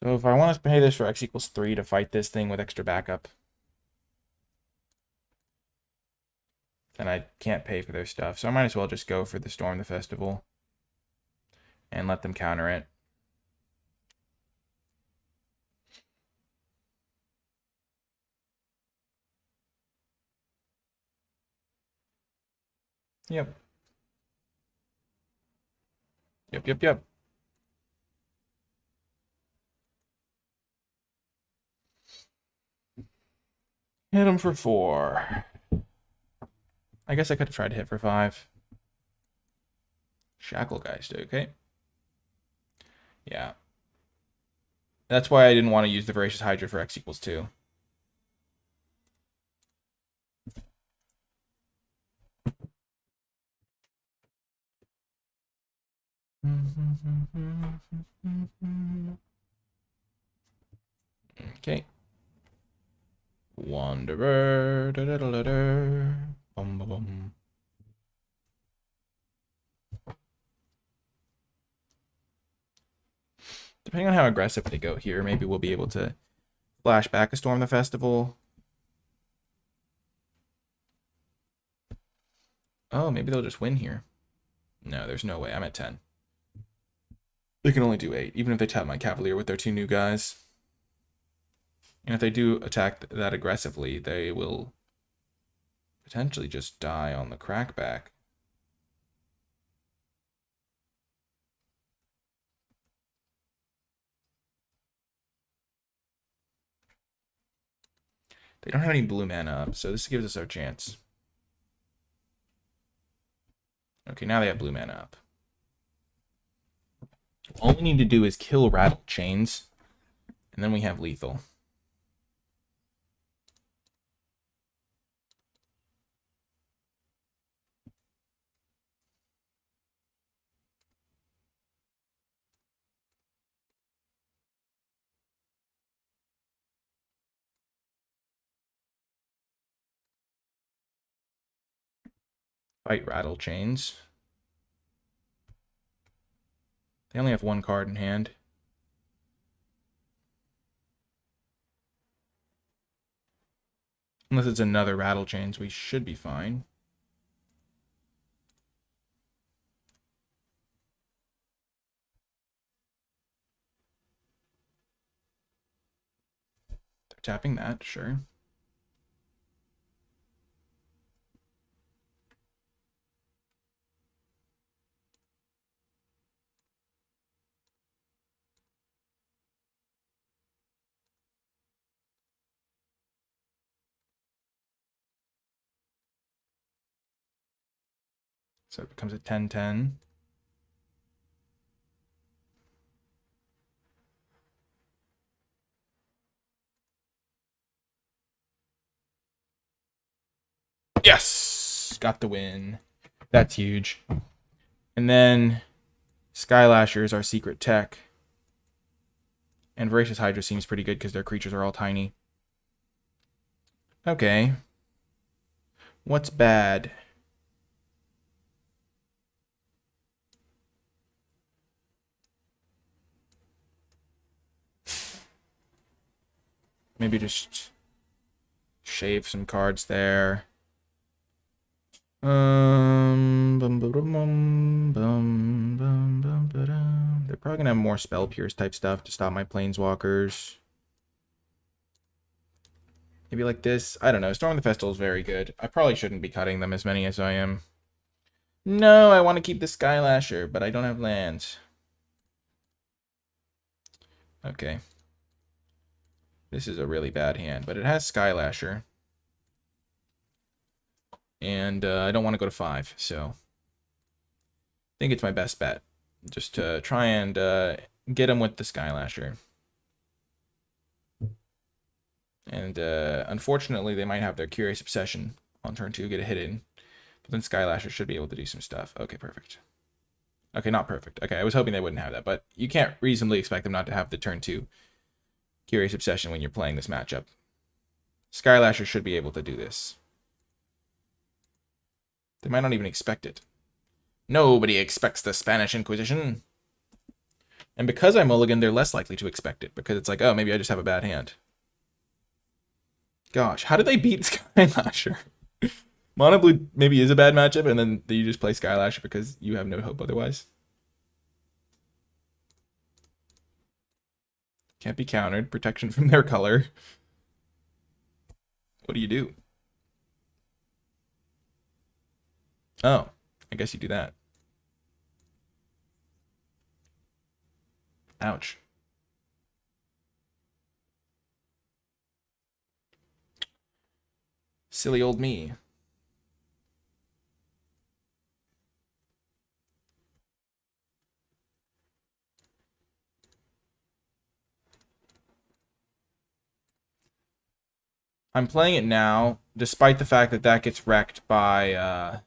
So if I want to pay this for X equals 3 to fight this thing with extra backup, then I can't pay for their stuff. So I might as well just go for the Storm the Festival and let them counter it. Yep. Yep. Hit him for 4. I guess I could have tried to hit for 5. Shacklegeist, okay. Yeah. That's why I didn't want to use the Voracious Hydra for X equals 2. Okay. Wanderer. Bum, bum, bum. Depending on how aggressive they go here, maybe we'll be able to flash back a Storm the Festival. Oh, maybe they'll just win here. No, there's no way. I'm at 10. They can only do 8, even if they tap my Cavalier with their 2 new guys. And if they do attack that aggressively, they will potentially just die on the crackback. They don't have any blue mana up, so this gives us our chance. Okay, now they have blue mana up. All we need to do is kill Rattle Chains, and then we have lethal. Fight Rattle Chains. They only have one card in hand. Unless it's another Rattle Chains, we should be fine. They're tapping that, sure. So it becomes a 10-10. Yes! Got the win. That's huge. And then Skylasher is our secret tech. And Voracious Hydra seems pretty good because their creatures are all tiny. Okay. What's bad? Maybe just shave some cards there. They're probably gonna have more Spell Pierce type stuff to stop my Planeswalkers. Maybe like this. I don't know. Storm of the Festival is very good. I probably shouldn't be cutting them as many as I am. No, I want to keep the Skylasher, but I don't have lands. Okay. This is a really bad hand, but it has Skylasher. And I don't want to go to 5, so I think it's my best bet. Just to try and get him with the Skylasher. And unfortunately, they might have their Curious Obsession on turn 2, get a hit in. But then Skylasher should be able to do some stuff. Okay, perfect. Okay, not perfect. Okay, I was hoping they wouldn't have that, but you can't reasonably expect them not to have the turn 2 Curious Obsession when you're playing this matchup. Skylasher should be able to do this. They might not even expect it. Nobody expects the Spanish Inquisition. And because I mulligan, they're less likely to expect it, because it's like, oh, maybe I just have a bad hand. Gosh, how did they beat Skylasher? Mono Blue maybe is a bad matchup, and then you just play Skylasher because you have no hope otherwise. Can't be countered. Protection from their color. What do you do? Oh, I guess you do that. Ouch. Silly old me. I'm playing it now, despite the fact that that gets wrecked by,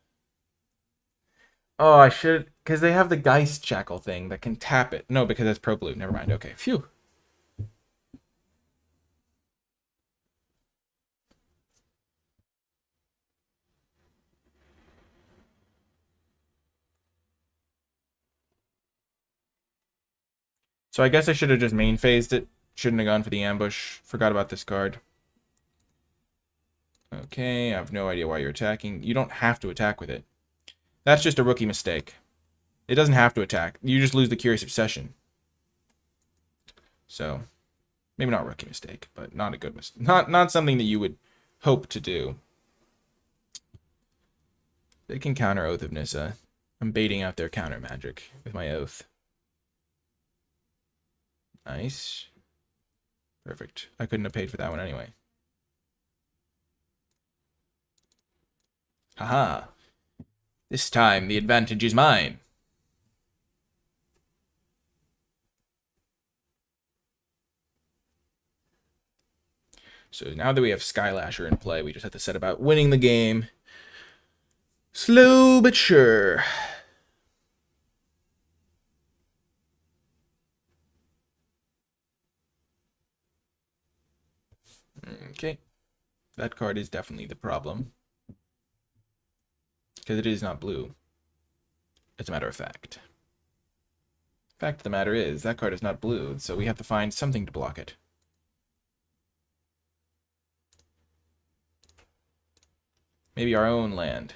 Oh, I should... Because they have the Geist Shackle thing that can tap it. No, because that's Pro Blue. Never mind. Okay, phew. So I guess I should have just main phased it. Shouldn't have gone for the ambush. Forgot about this card. Okay, I have no idea why you're attacking. You don't have to attack with it. That's just a rookie mistake. It doesn't have to attack. You just lose the Curious Obsession. So, maybe not a rookie mistake, but not a good mistake. Not something that you would hope to do. They can counter Oath of Nissa. I'm baiting out their counter magic with my Oath. Nice. Perfect. I couldn't have paid for that one anyway. Haha. This time the advantage is mine. So now that we have Skylasher in play, we just have to set about winning the game. Slow but sure. Okay. That card is definitely the problem. Because it is not blue. As a matter of fact. Fact of the matter is, that card is not blue, so we have to find something to block it. Maybe our own land.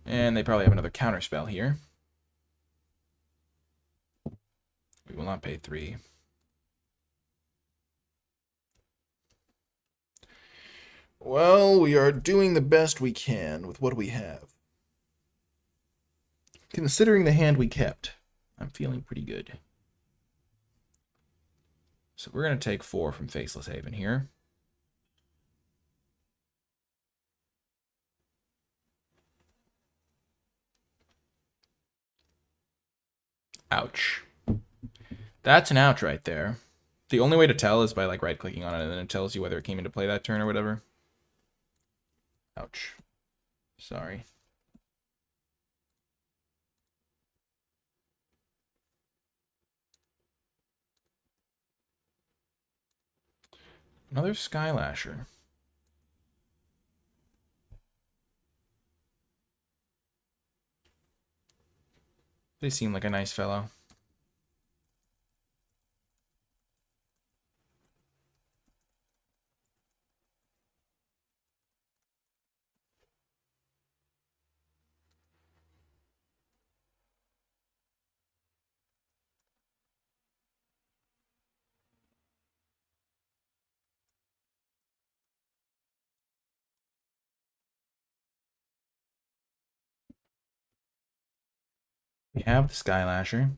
And they probably have another counterspell here. We will not pay 3. Well, we are doing the best we can with what we have. Considering the hand we kept, I'm feeling pretty good. So we're going to take 4 from Faceless Haven here. Ouch. That's an ouch right there. The only way to tell is by like right-clicking on it, and then it tells you whether it came into play that turn or whatever. Ouch. Sorry. Another Skylasher. They seem like a nice fellow. We have the Skylasher.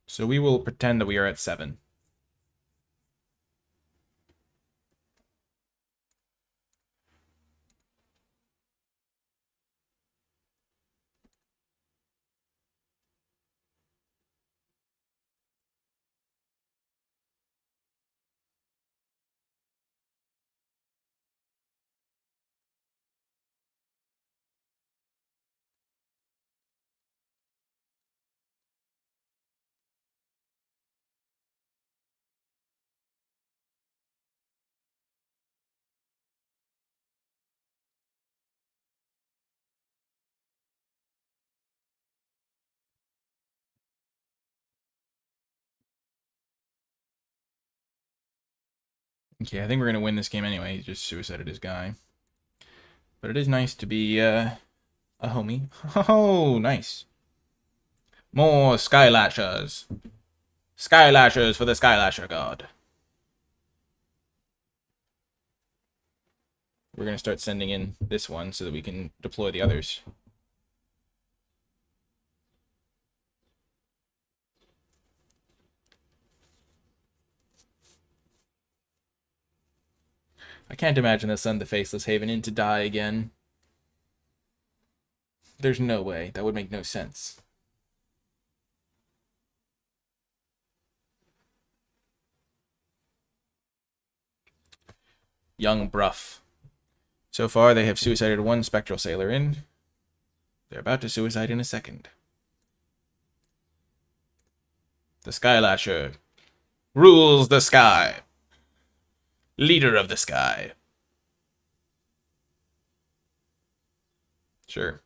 So we will pretend that we are at 7. Okay, I think we're going to win this game anyway. He just suicided his guy. But it is nice to be a homie. Oh, nice. More Skylashers. Skylashers for the Skylasher God. We're going to start sending in this one so that we can deploy the others. I can't imagine they'll send the Faceless Haven in to die again. There's no way. That would make no sense. Young Bruff. So far, they have suicided 1 Spectral Sailor in. They're about to suicide in a second. The Skylasher rules the sky. Leader of the sky. Sure.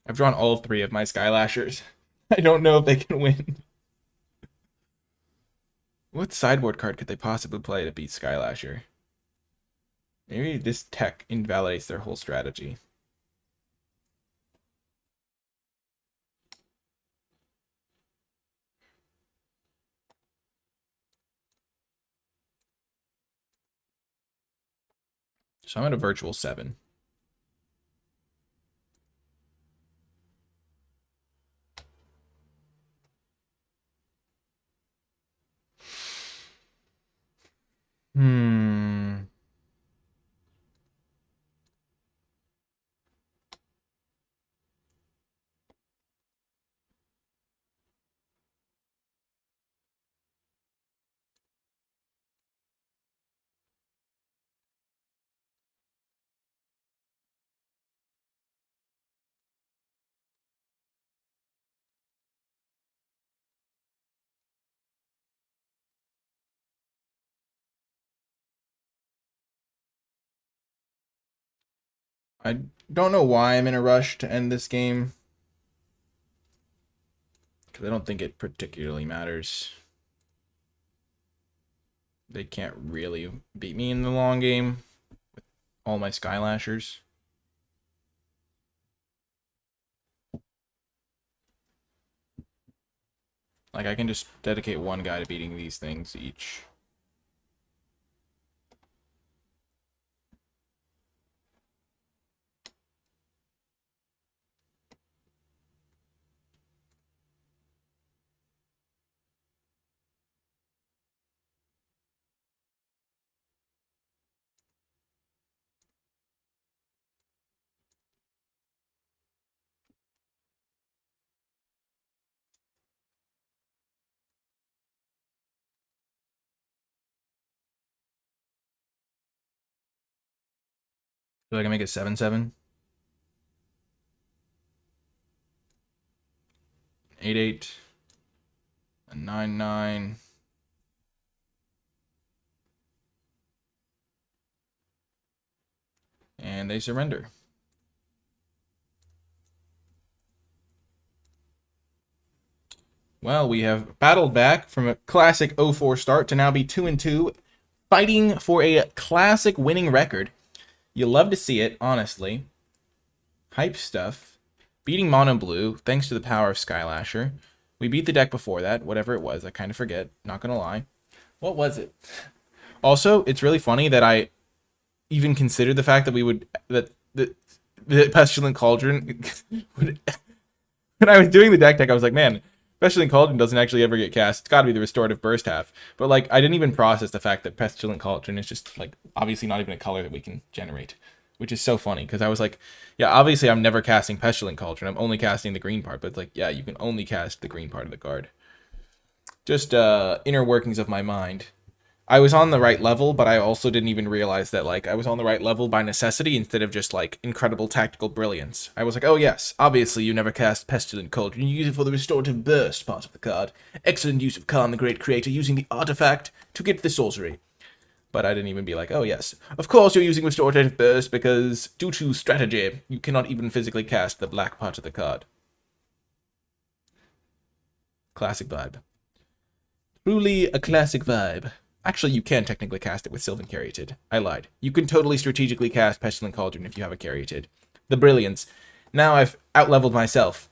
I've drawn all 3 of my Skylashers. I don't know if they can win. What sideboard card could they possibly play to beat Skylasher? Maybe this tech invalidates their whole strategy. So I'm at a virtual 7. Hmm. I don't know why I'm in a rush to end this game, because I don't think it particularly matters. They can't really beat me in the long game with all my Skylashers. Like, I can just dedicate one guy to beating these things each. So I can make it 7-7. 8-8. A 9-9. And they surrender. Well, we have battled back from a classic 0-4 start to now be 2-2, fighting for a classic winning record. You love to see it, honestly. Hype stuff. Beating Mono Blue, thanks to the power of Skylasher. We beat the deck before that, whatever it was. I kind of forget, not gonna lie. What was it? Also, it's really funny that I even considered the fact that we would... that the Pestilent Cauldron... when I was doing the deck, I was like, man... Pestilent Cauldron doesn't actually ever get cast. It's got to be the Restorative Burst half. But, like, I didn't even process the fact that Pestilent Cauldron is just, like, obviously not even a color that we can generate. Which is so funny, because I was like, yeah, obviously I'm never casting Pestilent Cauldron. I'm only casting the green part. But, it's like, yeah, you can only cast the green part of the card. Just, inner workings of my mind. I was on the right level, but I also didn't even realize that, like, I was on the right level by necessity instead of just, like, incredible tactical brilliance. I was like, oh yes, obviously you never cast Pestilent Cauldron. You use it for the Restorative Burst part of the card. Excellent use of Khan the Great Creator using the artifact to get the sorcery. But I didn't even be like, oh yes, of course you're using Restorative Burst because, due to strategy, you cannot even physically cast the black part of the card. Classic vibe. Truly a classic vibe. Actually, you can technically cast it with Sylvan Caryatid. I lied. You can totally strategically cast Pestilent Cauldron if you have a Caryatid. The brilliance. Now I've outleveled myself.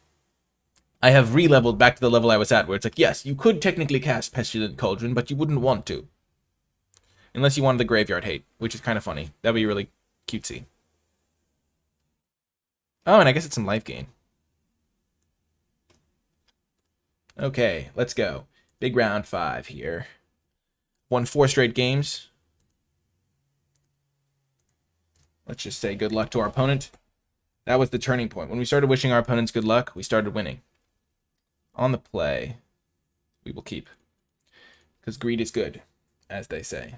I have re-leveled back to the level I was at, where it's like, yes, you could technically cast Pestilent Cauldron, but you wouldn't want to. Unless you wanted the Graveyard Hate, which is kind of funny. That'd be really cutesy. Oh, and I guess it's some life gain. Okay, let's go. Big round 5 here. Won 4 straight games. Let's just say good luck to our opponent. That was the turning point. When we started wishing our opponents good luck, we started winning. On the play, we will keep. Because greed is good, as they say.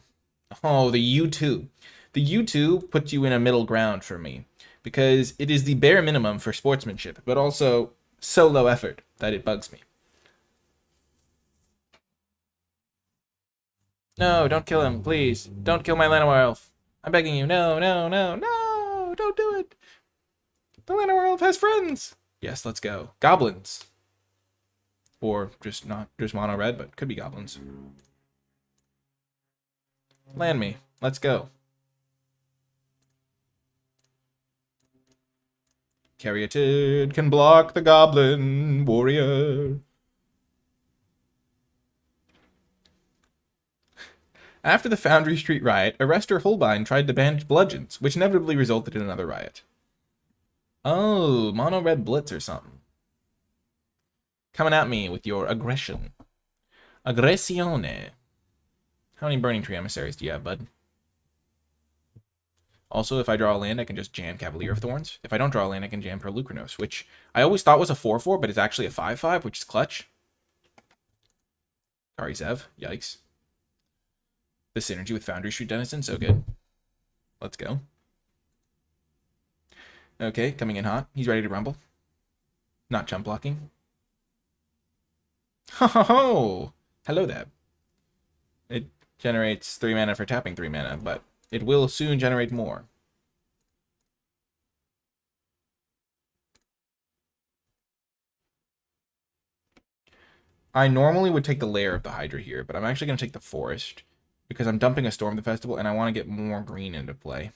Oh, the U2. The U2 puts you in a middle ground for me. Because it is the bare minimum for sportsmanship, but also so low effort that it bugs me. No, don't kill him, please. Don't kill my Llanowar Elf. I'm begging you. No, no, no, no! Don't do it! The Llanowar Elf has friends! Yes, let's go. Goblins. Or just not just mono red, but could be goblins. Land me. Let's go. Caryatid can block the goblin warrior. After the Foundry Street riot, Arrestor Holbein tried to ban bludgeons, which inevitably resulted in another riot. Oh, mono red blitz or something. Coming at me with your aggression. Aggressione. How many Burning Tree Emissaries do you have, bud? Also, if I draw a land, I can just jam Cavalier of Thorns. If I don't draw a land, I can jam Perlucranos, which I always thought was a 4-4, but it's actually a 5-5, which is clutch. Kari Zev, yikes. The synergy with Foundry Street Denizen, so good. Let's go. Okay, coming in hot. He's ready to rumble. Not chump blocking. Ho ho ho! Hello there. It generates 3 mana for tapping 3 mana, but it will soon generate more. I normally would take the lair of the Hydra here, but I'm actually going to take the forest because I'm dumping a Storm the Festival and I want to get more green into play.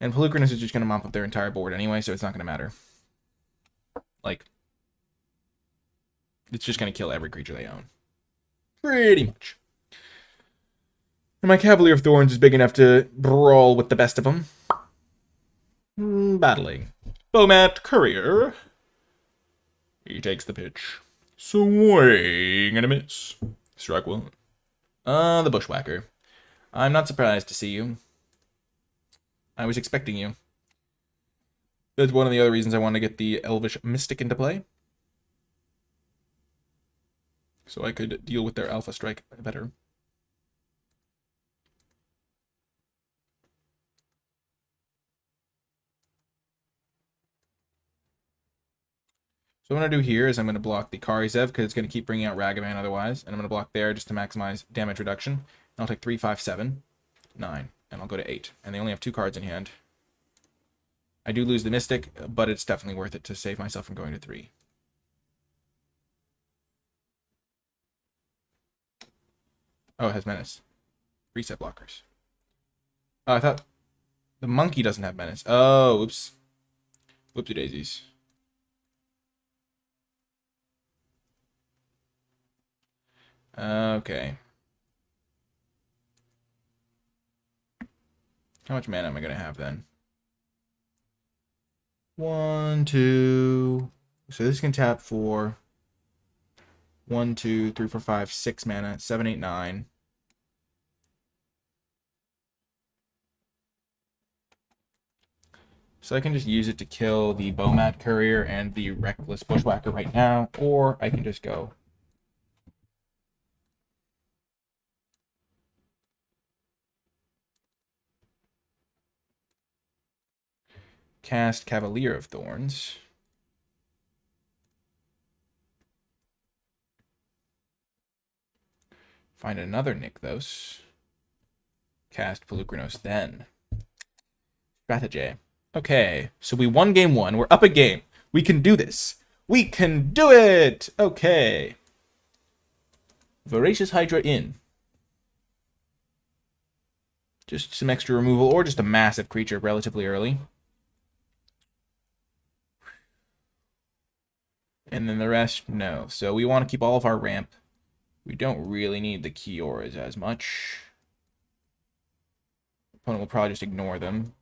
And Pelucrinus is just going to mop up their entire board anyway, so it's not going to matter. Like, it's just going to kill every creature they own. Pretty much. And my Cavalier of Thorns is big enough to brawl with the best of them. Battling. Bomat Courier. He takes the pitch. Swing and a miss. Strike one. The Bushwhacker. I'm not surprised to see you. I was expecting you. That's one of the other reasons I want to get the Elvish Mystic into play. So I could deal with their Alpha Strike better. So what I'm going to do here is I'm going to block the Karizev because it's going to keep bringing out Ragavan otherwise. And I'm going to block there just to maximize damage reduction. And I'll take 3, 5, 7, 9. And I'll go to 8. And they only have 2 cards in hand. I do lose the Mystic, but it's definitely worth it to save myself from going to 3. Oh, it has Menace. Reset blockers. Oh, I thought the monkey doesn't have Menace. Oh, oops. Whoopsie daisies. Okay. How much mana am I going to have then? 1, 2. So this can tap for 1, 2, 3, 4, 5, 6 mana. 7, 8, 9. So I can just use it to kill the Bomat Courier and the Reckless Bushwhacker right now, or I can just go cast Cavalier of Thorns. Find another Nykthos. Cast Pelucrinus then. Strategy. Okay, so we won game 1. We're up a game. We can do this. We can do it! Okay. Voracious Hydra in. Just some extra removal, or just a massive creature relatively early. And then the rest, no. So we want to keep all of our ramp. We don't really need the Kioras as much. Opponent will probably just ignore them.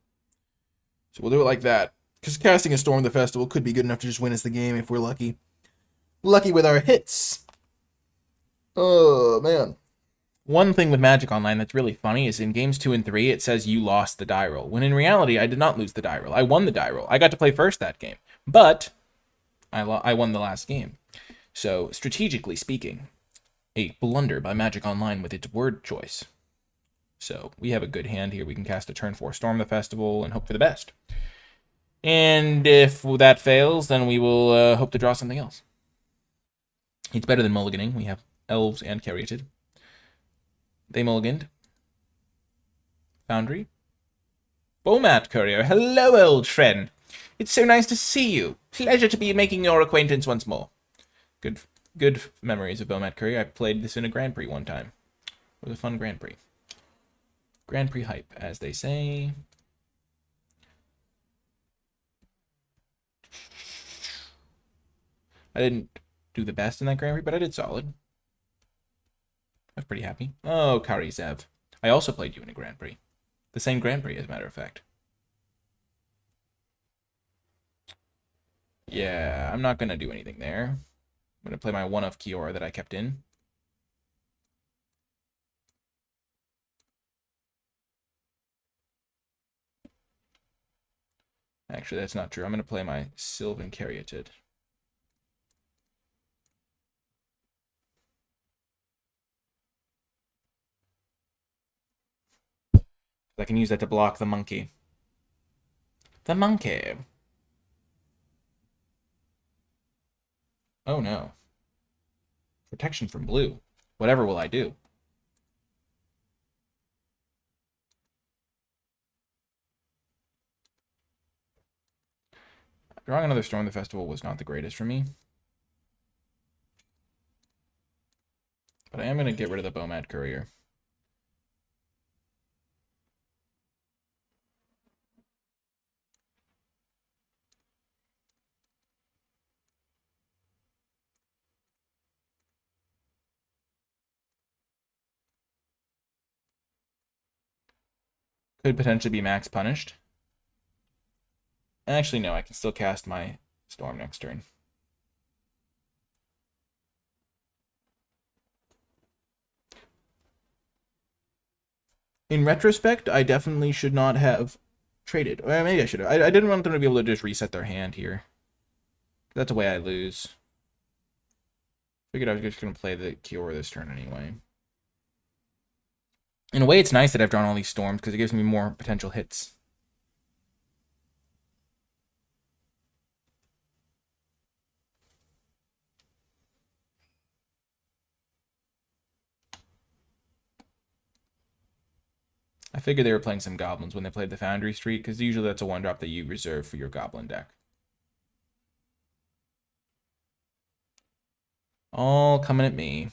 So we'll do it like that. Because casting a Storm the Festival could be good enough to just win us the game if we're lucky. Lucky with our hits. Oh, man. One thing with Magic Online that's really funny is in games 2 and 3, it says you lost the die roll. When in reality, I did not lose the die roll. I won the die roll. I got to play first that game. But I won the last game. So, strategically speaking, a blunder by Magic Online with its word choice. So, we have a good hand here. We can cast a turn 4 Storm the Festival and hope for the best. And if that fails, then we will hope to draw something else. It's better than mulliganing. We have Elves and Caryatid. They mulliganed. Foundry. Bomat Courier. Hello, old friend. It's so nice to see you. Pleasure to be making your acquaintance once more. Good memories of Bomat Courier. I played this in a Grand Prix one time. It was a fun Grand Prix. Grand Prix hype, as they say. I didn't do the best in that Grand Prix, but I did solid. I was pretty happy. Oh, Karizev. I also played you in a Grand Prix. The same Grand Prix, as a matter of fact. Yeah, I'm not going to do anything there. I'm going to play my one of Kiora that I kept in. Actually, that's not true. I'm going to play my Sylvan Caryatid. I can use that to block the monkey. The monkey. Oh no. Protection from blue. Whatever will I do? Drawing another Storm the Festival was not the greatest for me. I'm going to get rid of the Bomad Courier. Could potentially be max punished. Actually, no, I can still cast my Storm next turn. In retrospect, I definitely should not have traded. Or maybe I should have. I didn't want them to be able to just reset their hand here. That's the way I lose. Figured I was just going to play the Cure this turn anyway. In a way, it's nice that I've drawn all these Storms because it gives me more potential hits. I figured they were playing some Goblins when they played the Foundry Street, because usually that's a 1-drop that you reserve for your Goblin deck. All coming at me.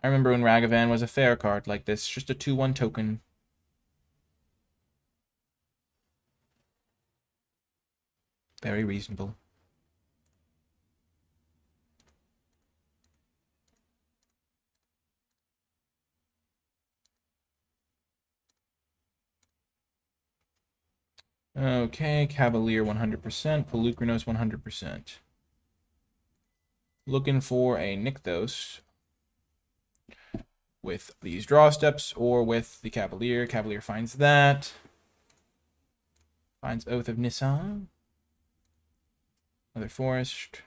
I remember when Ragavan was a fair card like this, just a 2/1 token. Very reasonable. Okay, Cavalier 100%, Pelucranos 100%. Looking for a Nykthos with these draw steps or with the Cavalier. Cavalier finds that. Finds Oath of Nissan. Another Forest.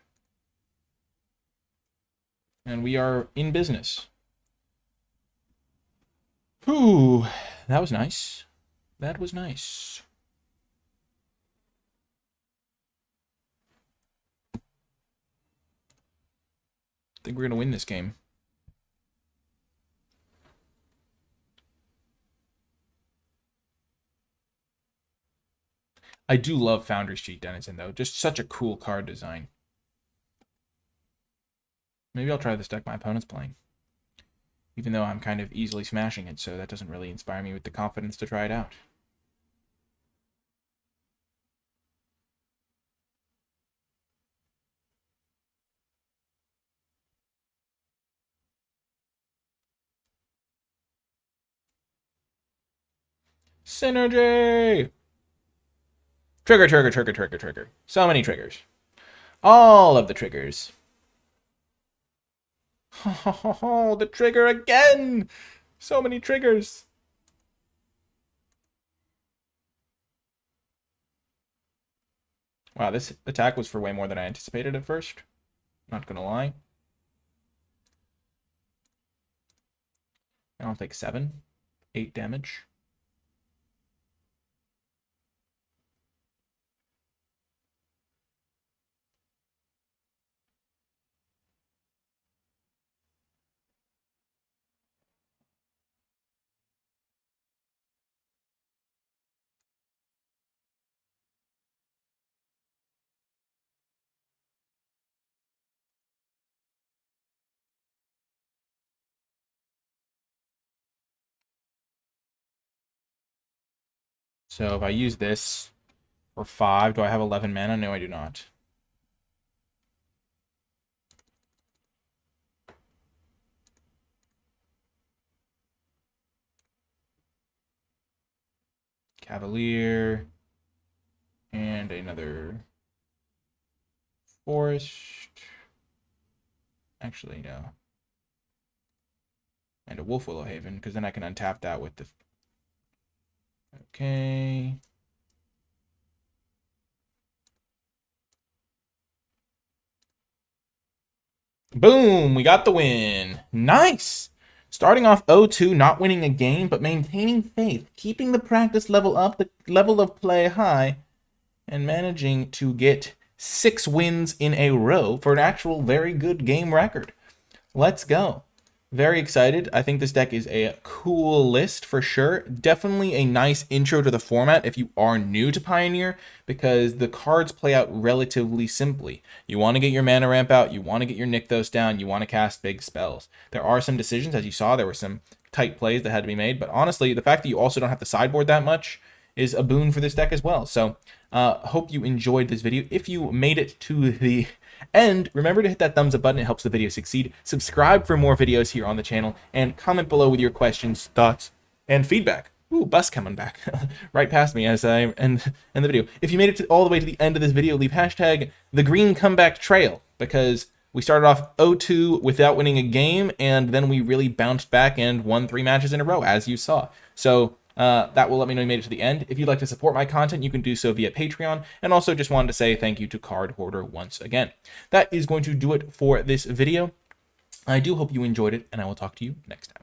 And we are in business. Whew, that was nice. That was nice. I think we're going to win this game. I do love Foundry Street Denizen, though. Just such a cool card design. Maybe I'll try this deck my opponent's playing. Even though I'm kind of easily smashing it, so that doesn't really inspire me with the confidence to try it out. Synergy! Trigger, trigger, trigger, trigger, trigger. So many triggers. All of the triggers. Oh, the trigger again! So many triggers. Wow, this attack was for way more than I anticipated at first. Not gonna lie. I'll take 7, 8 damage. So if I use this for 5, do I have 11 mana? No, I do not. Cavalier. And another Forest. Actually, no. And a Wolf Willow Haven, because then I can untap that with the... Okay. Boom! We got the win. Nice! Starting off 0-2, not winning a game, but maintaining faith, keeping the practice level up, the level of play high, and managing to get 6 wins in a row for an actual very good game record. Let's go. Very excited. I think this deck is a cool list for sure. Definitely a nice intro to the format if you are new to Pioneer, because the cards play out relatively simply. You want to get your mana ramp out, you want to get your Nykthos down, you want to cast big spells. There are some decisions, as you saw, there were some tight plays that had to be made, but honestly, the fact that you also don't have to sideboard that much is a boon for this deck as well. So hope you enjoyed this video. If you made it to the end, remember to hit that thumbs up button. It helps the video succeed. Subscribe for more videos here on the channel, and comment below with your questions, thoughts, and feedback. Ooh, bus coming back right past me as I end the video. If you made it all the way to the end of this video, leave hashtag the green comeback trail, because we started off 0-2 without winning a game, and then we really bounced back and won 3 matches in a row, as you saw. So that will let me know you made it to the end. If you'd like to support my content, you can do so via Patreon. And also just wanted to say thank you to Card Hoarder once again. That is going to do it for this video. I do hope you enjoyed it, and I will talk to you next time.